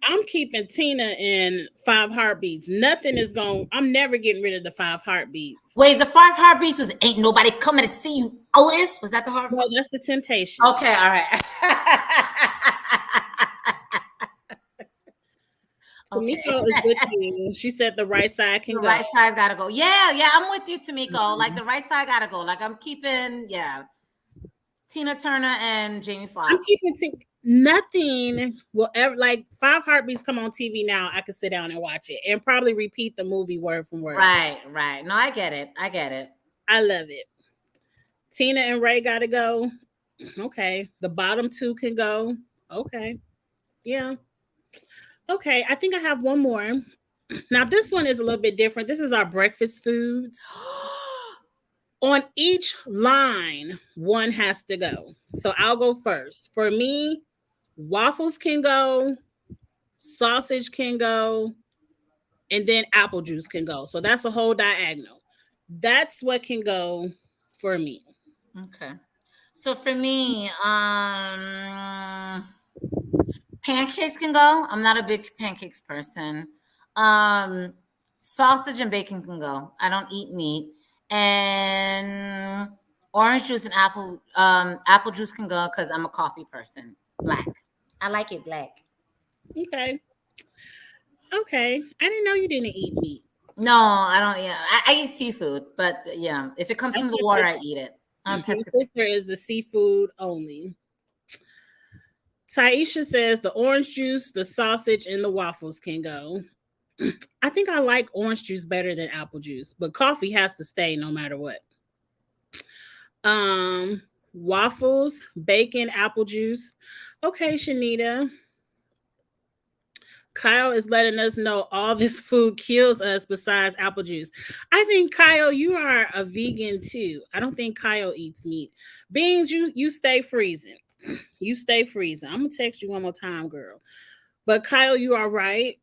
I'm keeping Tina and Five Heartbeats. Nothing is going. I'm never getting rid of the Five Heartbeats. Wait, the Five Heartbeats was Ain't Nobody Coming to See You, Otis? Was that the hard? No, that's the Temptation. Okay, all right. Tamiko is with you. She said the right side can go. The right side gotta go. Yeah, I'm with you, Tamiko. Mm-hmm. Like the right side gotta go. Like I'm keeping, Tina Turner and Jamie Foxx. I'm keeping nothing will ever, like, Five Heartbeats come on TV now. I could sit down and watch it and probably repeat the movie word for word. Right. No, I get it. I love it. Tina and Ray gotta go. Okay. The bottom two can go. Okay. Yeah. Okay. I think I have one more. Now, this one is a little bit different. This is our breakfast foods. On each line, one has to go. So I'll go first. For me, waffles can go, sausage can go, and then apple juice can go. So that's a whole diagonal. That's what can go for me. Okay. So for me, pancakes can go. I'm not a big pancakes person. Sausage and bacon can go. I don't eat meat. And orange juice and apple juice can go because I'm a coffee person. Black. I like it black. Okay. Okay. I didn't know you didn't eat meat. No, I don't. Yeah, I eat seafood, but yeah, if it comes That's from the my water, I sister. eat it. I'm My pescatarian. sister is the seafood only. Taisha says the orange juice, the sausage, and the waffles can go. I think I like orange juice better than apple juice, but coffee has to stay no matter what. Um, Waffles, bacon, apple juice. Okay, Shanita. Kyle is letting us know all this food kills us besides apple juice. I think Kyle, you are a vegan too. I don't think Kyle eats meat. Beans, you stay freezing. You stay freezing. I'm gonna text you one more time, girl. But Kyle, you are right.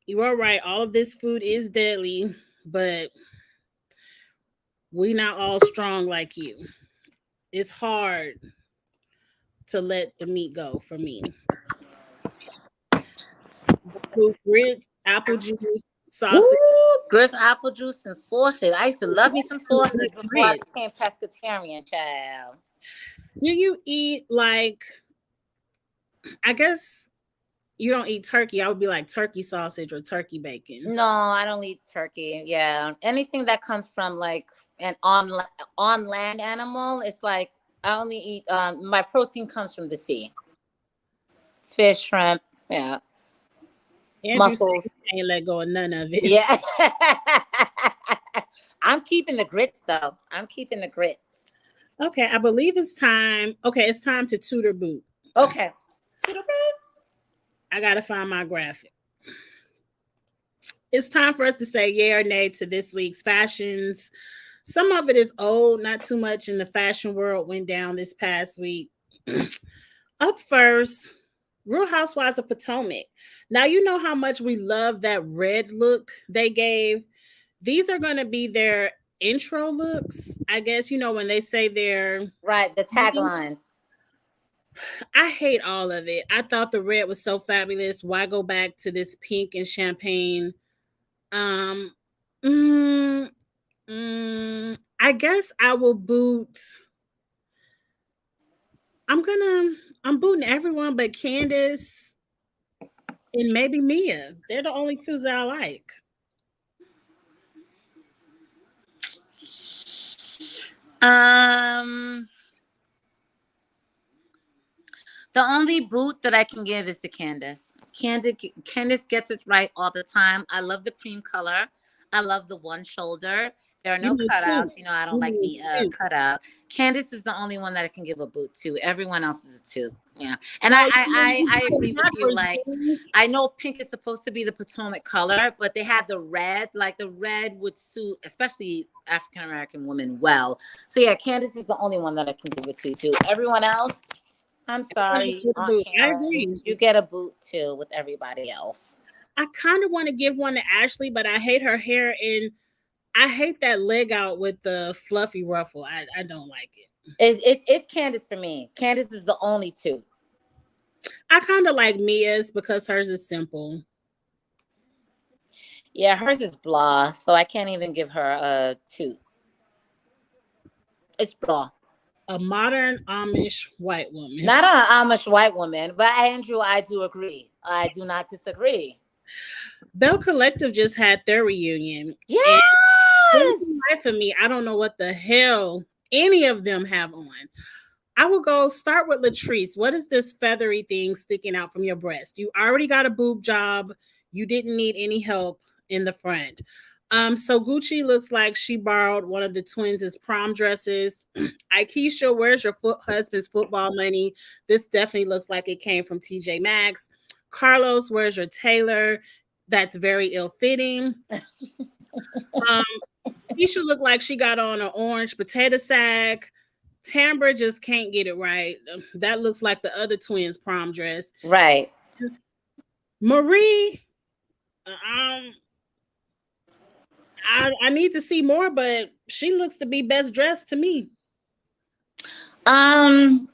You are right. All of this food is deadly, but we not all strong like you. It's hard to let the meat go for me. Food, grits, apple juice, sausage. Ooh, grits, apple juice, and sausage. I used to love me some sausage before I Grits. became pescatarian, child. Do you eat like? I guess you don't eat turkey. I would be like turkey sausage or turkey bacon. No, I don't eat turkey. Yeah, anything that comes from like an on land animal, it's like I only eat. My protein comes from the sea, fish, shrimp. Yeah, Andrew said mussels. he ain't let go of none of it. Yeah. I'm keeping the grits though. I'm keeping the grits. Okay, I believe it's time. Okay, it's time to tutor boot. Okay. To the I gotta find my graphic. It's time for us to say yay or nay to this week's fashions. Some of it is old, not too much in the fashion world went down this past week. Up first, Real Housewives of Potomac. Now, you know how much we love that red look they gave. These are going to be their intro looks. I guess, when they say they're. right, the taglines. I hate all of it. I thought the red was so fabulous. Why go back to this pink and champagne? Um, mm, I guess I will boot. I'm booting everyone but Candace and maybe Mia. They're the only twos that I like. Um, the only boot that I can give is to Candace. Candace gets it right all the time. I love the cream color. I love the one shoulder. There are You no need two. cutouts. I don't You like need the two. cutout. Candace is the only one that I can give a boot to. Everyone else is a two. Yeah, and Well, I agree with you. backwards, Like, James. I know pink is supposed to be the Potomac color, but they had the red. Like the red would suit, especially African American women, well. So yeah, Candace is the only one that I can give it to. Everyone else, I'm Everybody sorry, get a Aunt boot. I Karen. agree. You get a boot too with everybody else. I kind of want to give one to Ashley, but I hate her hair and I hate that leg out with the fluffy ruffle. I don't like it. It's Candace for me. Candace is the only two. I kind of like Mia's because hers is simple. Yeah, hers is blah, so I can't even give her a two. It's blah. A modern Amish white woman. Not an Amish white woman, but Andrew, I do agree. I do not disagree. Bell Collective just had their reunion. And Yes. for me, I don't know what the hell any of them have on. I will go start with Latrice. What is this feathery thing sticking out from your breast? You already got a boob job. You didn't need any help in the front. So Gucci looks like she borrowed one of the twins' prom dresses. Aikisha, where's your husband's football money? This definitely looks like it came from TJ Maxx. Carlos, where's your tailor? That's very ill-fitting. Tisha looked like she got on an orange potato sack. Tambra just can't get it right. That looks like the other twins' prom dress. Right. Marie, I need to see more, but she looks to be best dressed to me. And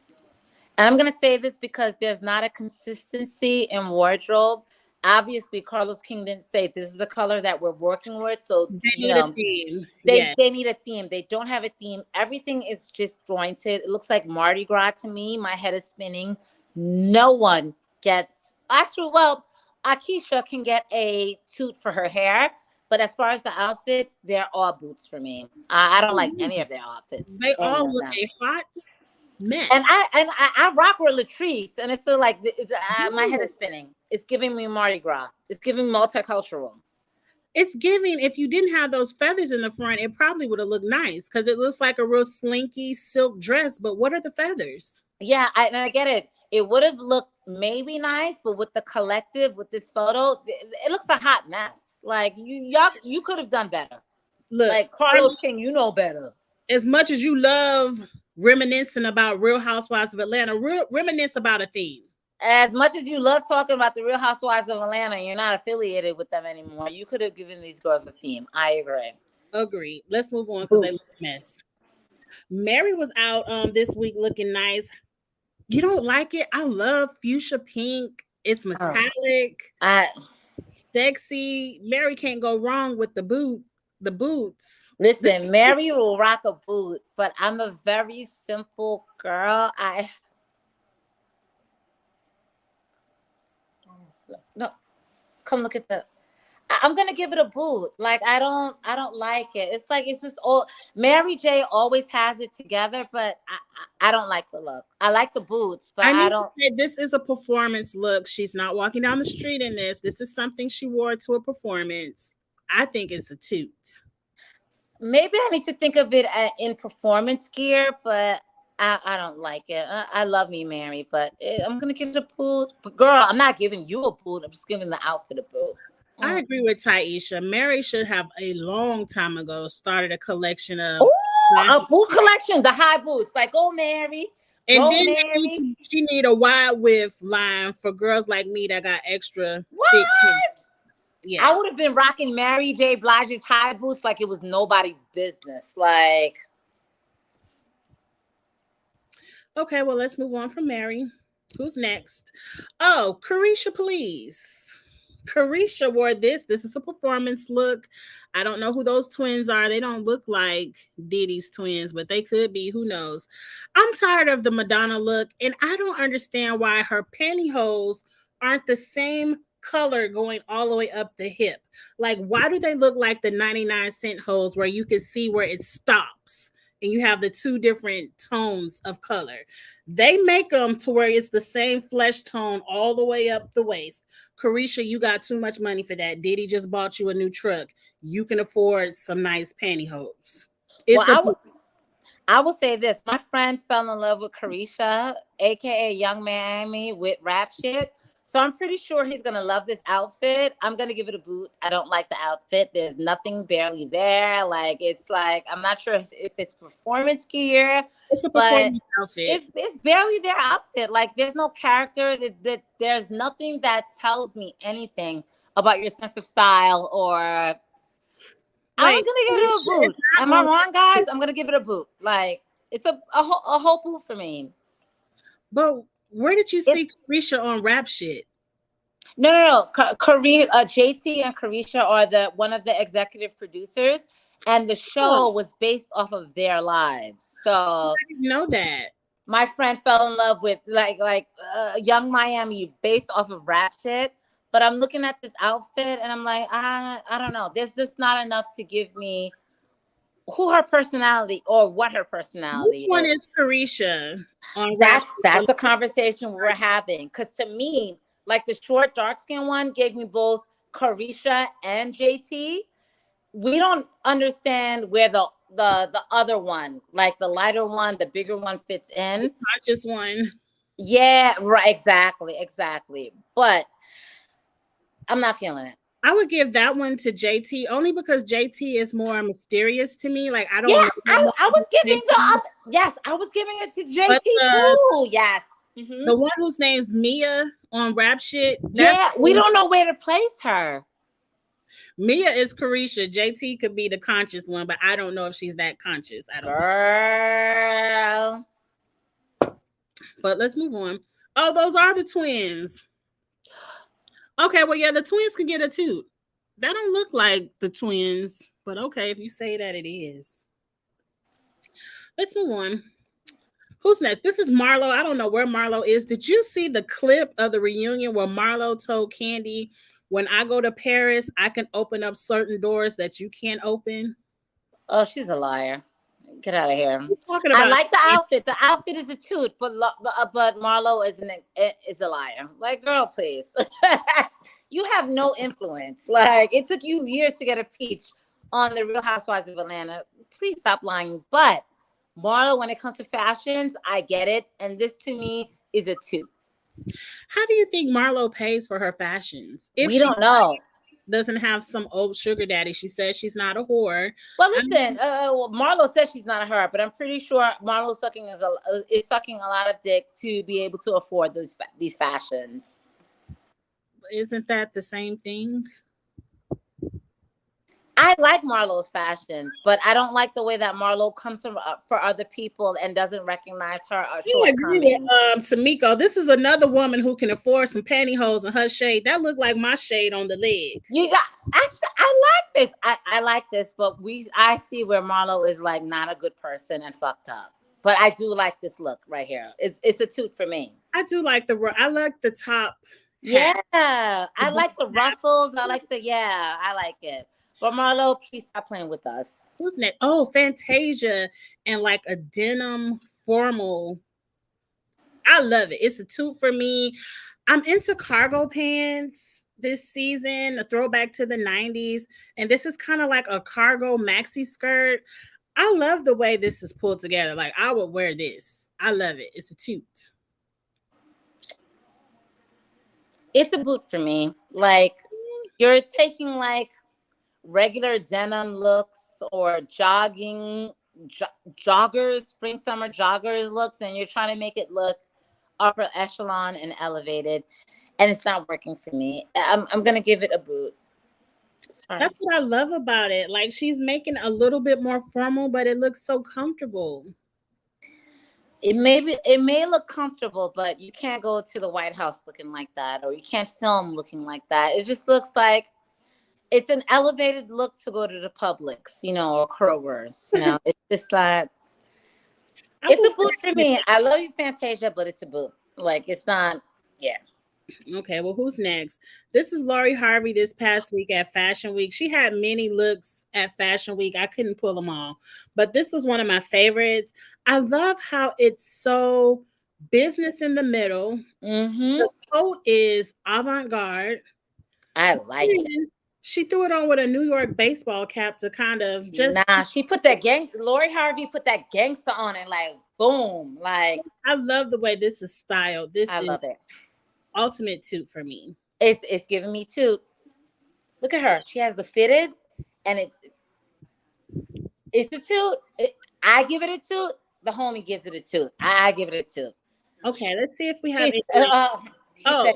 I'm gonna say this because there's not a consistency in wardrobe. Obviously, Carlos King didn't say this is the color that we're working with, so They need a theme. they need a theme. They don't have a theme. Everything is just jointed. It looks like Mardi Gras to me. My head is spinning. No one gets Actually, well, Akeisha can get a toot for her hair, but as far as the outfits, they're all boots for me. I don't like any of their outfits, They any all of look them. a hot mess. And I rock with Latrice, and it's still like my head No. is spinning. It's giving me Mardi Gras. It's giving multicultural. It's giving, if you didn't have those feathers in the front, it probably would have looked nice because it looks like a real slinky silk dress. But what are the feathers? Yeah, and I get it. It would have looked maybe nice, but with the collective, with this photo, it looks a hot mess. Like you could have done better. Look, Like Carlos King, you know better. as much as you love reminiscing about Real Housewives of Atlanta, reminisce about a theme. As much as you love talking about the Real Housewives of Atlanta, you're not affiliated with them anymore. You could have given these girls a theme. I agree. Agreed. Let's move on because they look a mess. Mary was out this week looking nice. You don't like it? I love fuchsia pink. It's metallic, sexy. Mary can't go wrong with the boots. Listen, Mary will rock a boot, but I'm a very simple girl. No, come look at the. I'm gonna give it a boot. Like I don't like it. It's like it's just all Mary J always has it together, but I don't like the look. I like the boots, but I don't. This is a performance look. She's not walking down the street in this. This is something she wore to a performance. I think it's a toot. Maybe I need to think of it in performance gear, but I don't like it. I love me, Mary, but I'm gonna give it a boot. But girl, I'm not giving you a boot. I'm just giving the outfit a boot. I agree with Taisha. Mary should have a long time ago started a collection of a boot collection, the high boots. Like, oh, Mary. And then she need a wide width line for girls like me that got extra thick. Yeah, I would have been rocking Mary J. Blige's high boots like it was nobody's business. Like, okay, well, let's move on from Mary. Who's next? Oh, Carisha, please. Carisha wore this. This is a performance look. I don't know who those twins are. They don't look like Diddy's twins, but they could be. Who knows? I'm tired of the Madonna look, and I don't understand why her pantyhose aren't the same color going all the way up the hip. Like, why do they look like the 99-cent hose where you can see where it stops and you have the two different tones of color? They make them to where it's the same flesh tone all the way up the waist. Carisha, you got too much money for that. Diddy just bought you a new truck. You can afford some nice pantyhose. I will say this. My friend fell in love with Carisha, aka Young Miami, with rap shit. So I'm pretty sure he's going to love this outfit. I'm going to give it a boot. I don't like the outfit. There's nothing barely there. Like, it's like, I'm not sure if it's performance gear. It's a performance outfit. It's barely their outfit. Like, there's no character. That there's nothing that tells me anything about your sense of style or... I'm going to give it a boot. Am I wrong, guys? I'm going to give it a boot. Like, it's a whole boot for me. But... where did you see Carisha on rap shit? No. JT and Carisha are one of the executive producers, and the show was based off of their lives. So I didn't know that. My friend fell in love with like Young Miami based off of rap shit. But I'm looking at this outfit and I'm like, I don't know. There's just not enough to give me who her personality or what her personality is. Which one is Carisha? That's a conversation we're having. Because to me, like the short, dark-skinned one gave me both Carisha and JT. We don't understand where the other one, like the lighter one, the bigger one fits in. Not just one. Yeah, right. Exactly. But I'm not feeling it. I would give that one to JT only because JT is more mysterious to me. Like I don't. Yeah, I was giving I was giving it to JT too. Yes, the one whose name's Mia on rap shit. Yeah, we don't know where to place her. Mia is Carisha. JT could be the conscious one, but I don't know if she's that conscious. I don't know. But let's move on. Oh, those are the twins. Okay, well, yeah, the twins can get a toot. That don't look like the twins, but okay, if you say that it is. Let's move on. Who's next? This is Marlo. I don't know where Marlo is. Did you see the clip of the reunion where Marlo told Candy, when I go to Paris, I can open up certain doors that you can't open? Oh, she's a liar. Get out of here. Who's talking I about? like the outfit. The outfit is a toot, but Marlo is a liar. Like, girl, please. You have no influence. Like, it took you years to get a peach on the Real Housewives of Atlanta. Please stop lying. But Marlo, when it comes to fashions, I get it, and this to me is a toot. How do you think Marlo pays for her fashions? If We she don't know. doesn't have some old sugar daddy, she says she's not a whore. Well, listen, Marlo says she's not a her, but I'm pretty sure Marlo is sucking a lot of dick to be able to afford these fashions. Isn't that the same thing? I like Marlo's fashions, but I don't like the way that Marlo comes from for other people and doesn't recognize her I agree with Tamiko. This is another woman who can afford some pantyhose and her shade. That looked like my shade on the leg. Actually, I like this. I like this, but I see where Marlo is like not a good person and fucked up. But I do like this look right here. It's a toot for me. I do like I like the top. Yeah, I like the ruffles. I like it. But Marlo, please stop playing with us. Who's next? Oh, Fantasia and like a denim formal. I love it. It's a toot for me. I'm into cargo pants this season, a throwback to the 90s. And this is kind of like a cargo maxi skirt. I love the way this is pulled together. Like, I would wear this. I love it. It's a toot. It's a boot for me. Like, you're taking like regular denim looks or joggers, spring summer joggers looks, and you're trying to make it look upper echelon and elevated, and it's not working for me. I'm gonna give it a boot. Sorry. That's what I love about it. Like, she's making a little bit more formal, but it looks so comfortable. It may look comfortable, but you can't go to the White House looking like that, or you can't film looking like that. It just looks like it's an elevated look to go to the Publix, or Kroger's. It's just like, it's a boot for me. I love you, Fantasia, but it's a boot. Like, it's not, yeah. Okay, well, who's next? This is Lori Harvey this past week at Fashion Week. She had many looks at Fashion Week. I couldn't pull them all, but this was one of my favorites. I love how it's so business in the middle. Mm-hmm. The coat is avant-garde. I like it. She threw it on with a New York baseball cap to kind of just... she put that Lori Harvey put that gangster on it, like, boom. Like, I love the way this is styled. I love it. Ultimate toot for me. It's giving me toot. Look at her. She has the fitted, and it's a toot. I give it a toot. The homie gives it a toot. I give it a toot. Okay, let's see if we have... He said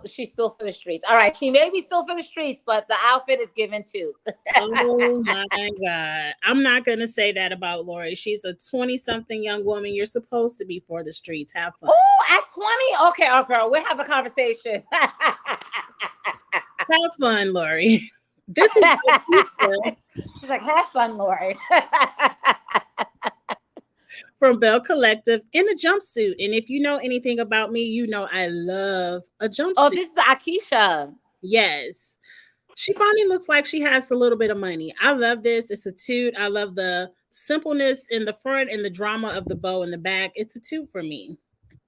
she's still for the streets. All right, she may be still for the streets, but the outfit is given too. Oh my God. I'm not going to say that about Lori. She's a 20-something young woman. You're supposed to be for the streets. Have fun. Oh, at 20? Okay, girl, we'll have a conversation. Have fun, Lori. This is She's like, have fun, Lori. From Belle Collective in a jumpsuit. And if you know anything about me, you know I love a jumpsuit. Oh, this is Akeisha. Yes. She finally looks like she has a little bit of money. I love this. It's a toot. I love the simpleness in the front and the drama of the bow in the back. It's a toot for me.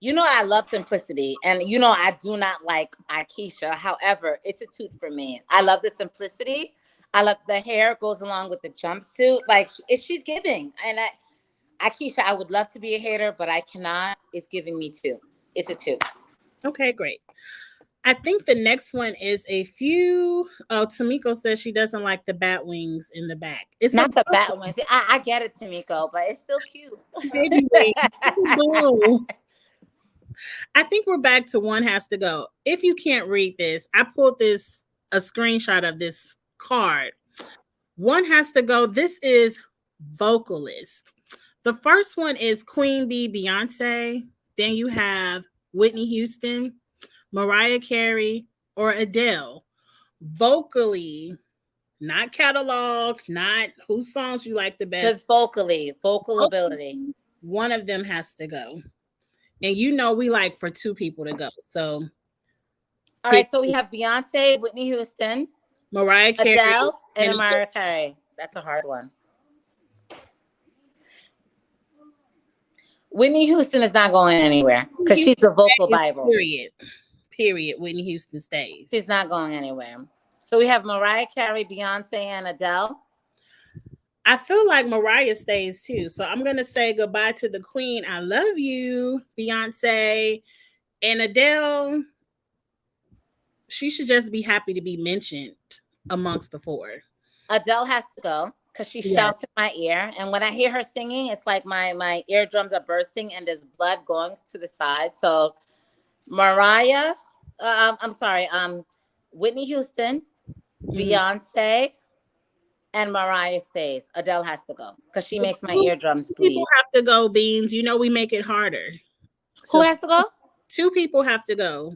I love simplicity. And I do not like Akeisha. However, it's a toot for me. I love the simplicity. I love the hair goes along with the jumpsuit. Like, she's giving. And Akeisha, I would love to be a hater, but I cannot. It's giving me two. It's a two. Okay, great. I think the next one is a few. Oh, Tamiko says she doesn't like the bat wings in the back. It's not the bat wings. I get it, Tamiko, but it's still cute. I think we're back to one has to go. If you can't read this, I pulled a screenshot of this card. One has to go. This is vocalist. The first one is Queen Bee, Beyonce. Then you have Whitney Houston, Mariah Carey, or Adele. Vocally, not catalog, not whose songs you like the best. Just vocally, vocal ability. One of them has to go. And you know we like for two people to go. So All right, so we have Beyonce, Whitney Houston, Mariah Carey, Adele, and Mariah Carey. That's a hard one. Whitney Houston is not going anywhere because she's the vocal Bible. Period. Whitney Houston stays. She's not going anywhere. So we have Mariah Carey, Beyonce, and Adele. I feel like Mariah stays too. So I'm going to say goodbye to the queen. I love you, Beyonce. And Adele, she should just be happy to be mentioned amongst the four. Adele has to go because she shouts in my ear. And when I hear her singing, it's like my eardrums are bursting and there's blood going to the side. So Mariah, Whitney Houston, Beyonce, and Mariah stays. Adele has to go because she makes my eardrums bleed. People have to go, Beans. You know we make it harder. Who has to go? Two people have to go.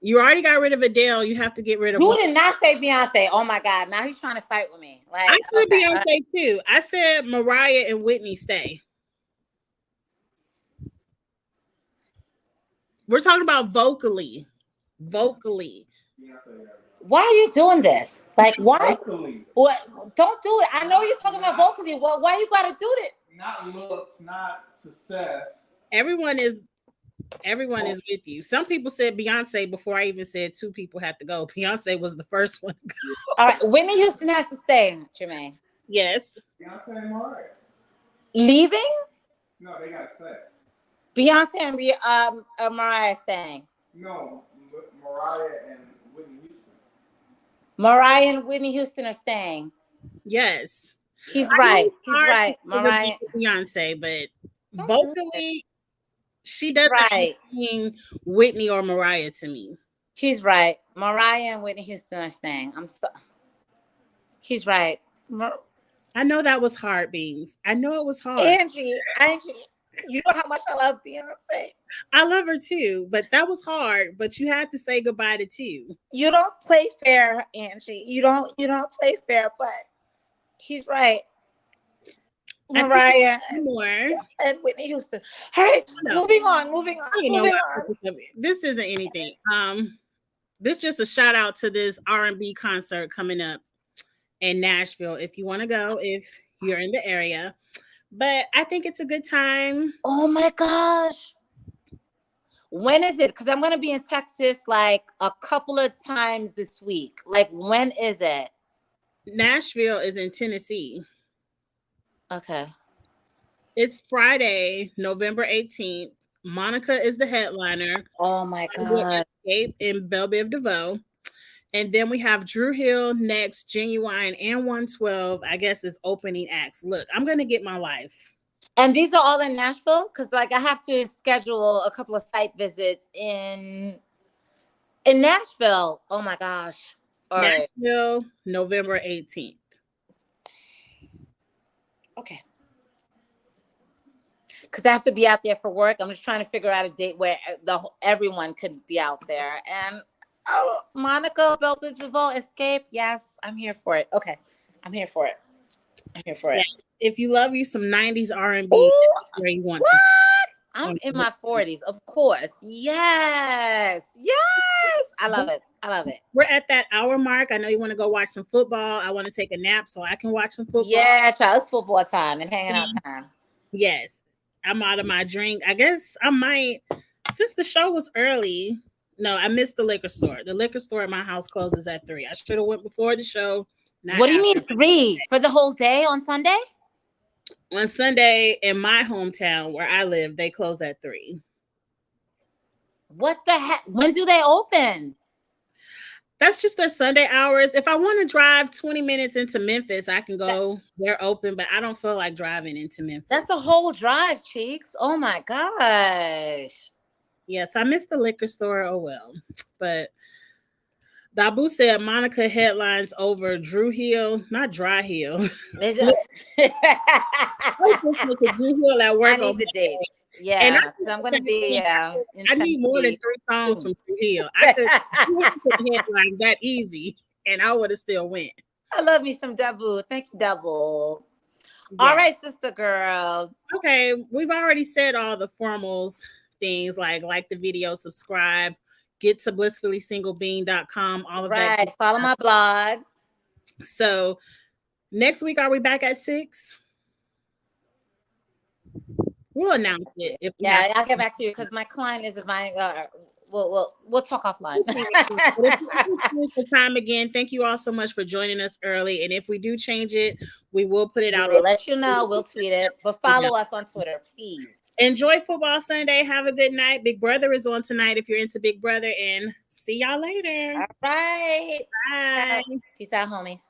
You already got rid of Adele. You have to get rid of. You did not say Beyonce. Oh my God! Now he's trying to fight with me. Like I said Beyonce too. I said Mariah and Whitney stay. We're talking about vocally. Why are you doing this? Like why? Vocally. What? Don't do it. I know you're talking about vocally. Well, why you got to do it? Not looks, not success. Everyone is with you. Some people said Beyonce before I even said two people had to go. Beyonce was the first one to go. All right, Whitney Houston has to stay, Jermaine. Yes. Beyonce and Mariah. Leaving? No, they gotta stay. Beyonce and Mariah staying. No, Mariah and Whitney Houston. Mariah and Whitney Houston are staying. Yes. He's right. He's right. Mariah. Beyonce, but vocally, she doesn't mean Whitney or Mariah to me. He's right. Mariah and Whitney Houston are staying. He's right. I know that was hard, Beans. I know it was hard. Angie, you know how much I love Beyonce. I love her too, but that was hard. But you had to say goodbye to two. You don't play fair, Angie. You don't play fair, but he's right. Mariah and Whitney Houston. Hey, moving on. This isn't anything. This is just a shout out to this R&B concert coming up in Nashville. If you want to go, if you're in the area, but I think it's a good time. Oh my gosh. When is it? Because I'm going to be in Texas like a couple of times this week. Like, when is it? Nashville is in Tennessee. Okay. It's Friday, November 18th. Monica is the headliner. Oh my God. Escape in Belle Biv DeVoe. And then we have Drew Hill next, Genuine, and 112, I guess, is opening acts. Look, I'm going to get my life. And these are all in Nashville? Because, like, I have to schedule a couple of site visits in Nashville. Oh, my gosh. All Nashville, right. November 18th. Okay. Because I have to be out there for work. I'm just trying to figure out a date where everyone could be out there. And Monica, Belle Biv DeVoe, Escape. Yes, I'm here for it. Okay. I'm here for it. Yeah. If you love you some 90s R&B, that's where you want to. I'm in my 40s, of course. Yes. I love it. We're at that hour mark. I know you want to go watch some football. I want to take a nap so I can watch some football. Yeah, child, it's football time and hanging out time. Yes. I'm out of my drink. I guess I might, since the show was early. No, I missed the liquor store. The liquor store at my house closes at 3. I should have went before the show. What do you mean 3? For the whole day on Sunday? On Sunday in my hometown where I live, they close at 3. What the heck? When do they open? That's just their Sunday hours. If I want to drive 20 minutes into Memphis, I can go. They're open, but I don't feel like driving into Memphis. That's a whole drive, Cheeks. Oh my gosh. Yes, I missed the liquor store. Oh well. But Dabu said Monica headlines over Drew Hill, not Dry Hill. Drew Hill at work. I need the dates. Yeah, and I'm going to be. I need more than 3 songs from Drew Hill. I could headline that easy, and I would have still went. I love me some Dabu. Thank you, Dabu. All right, sister girl. Okay, we've already said all the formals things like the video, subscribe, get to blissfullySingleBeing.com, all of that. Right. Follow my blog. So next week, are we back at 6? We'll announce it if we have. I'll get back to you because my client is inviting. We'll talk offline. But if you change the time again, thank you all so much for joining us early. And if we do change it, we will put it out. We'll let you know. We'll tweet it. But follow us on Twitter, please. Enjoy football Sunday. Have a good night. Big Brother is on tonight if you're into Big Brother. And see y'all later. All right. Bye. Peace out, homies.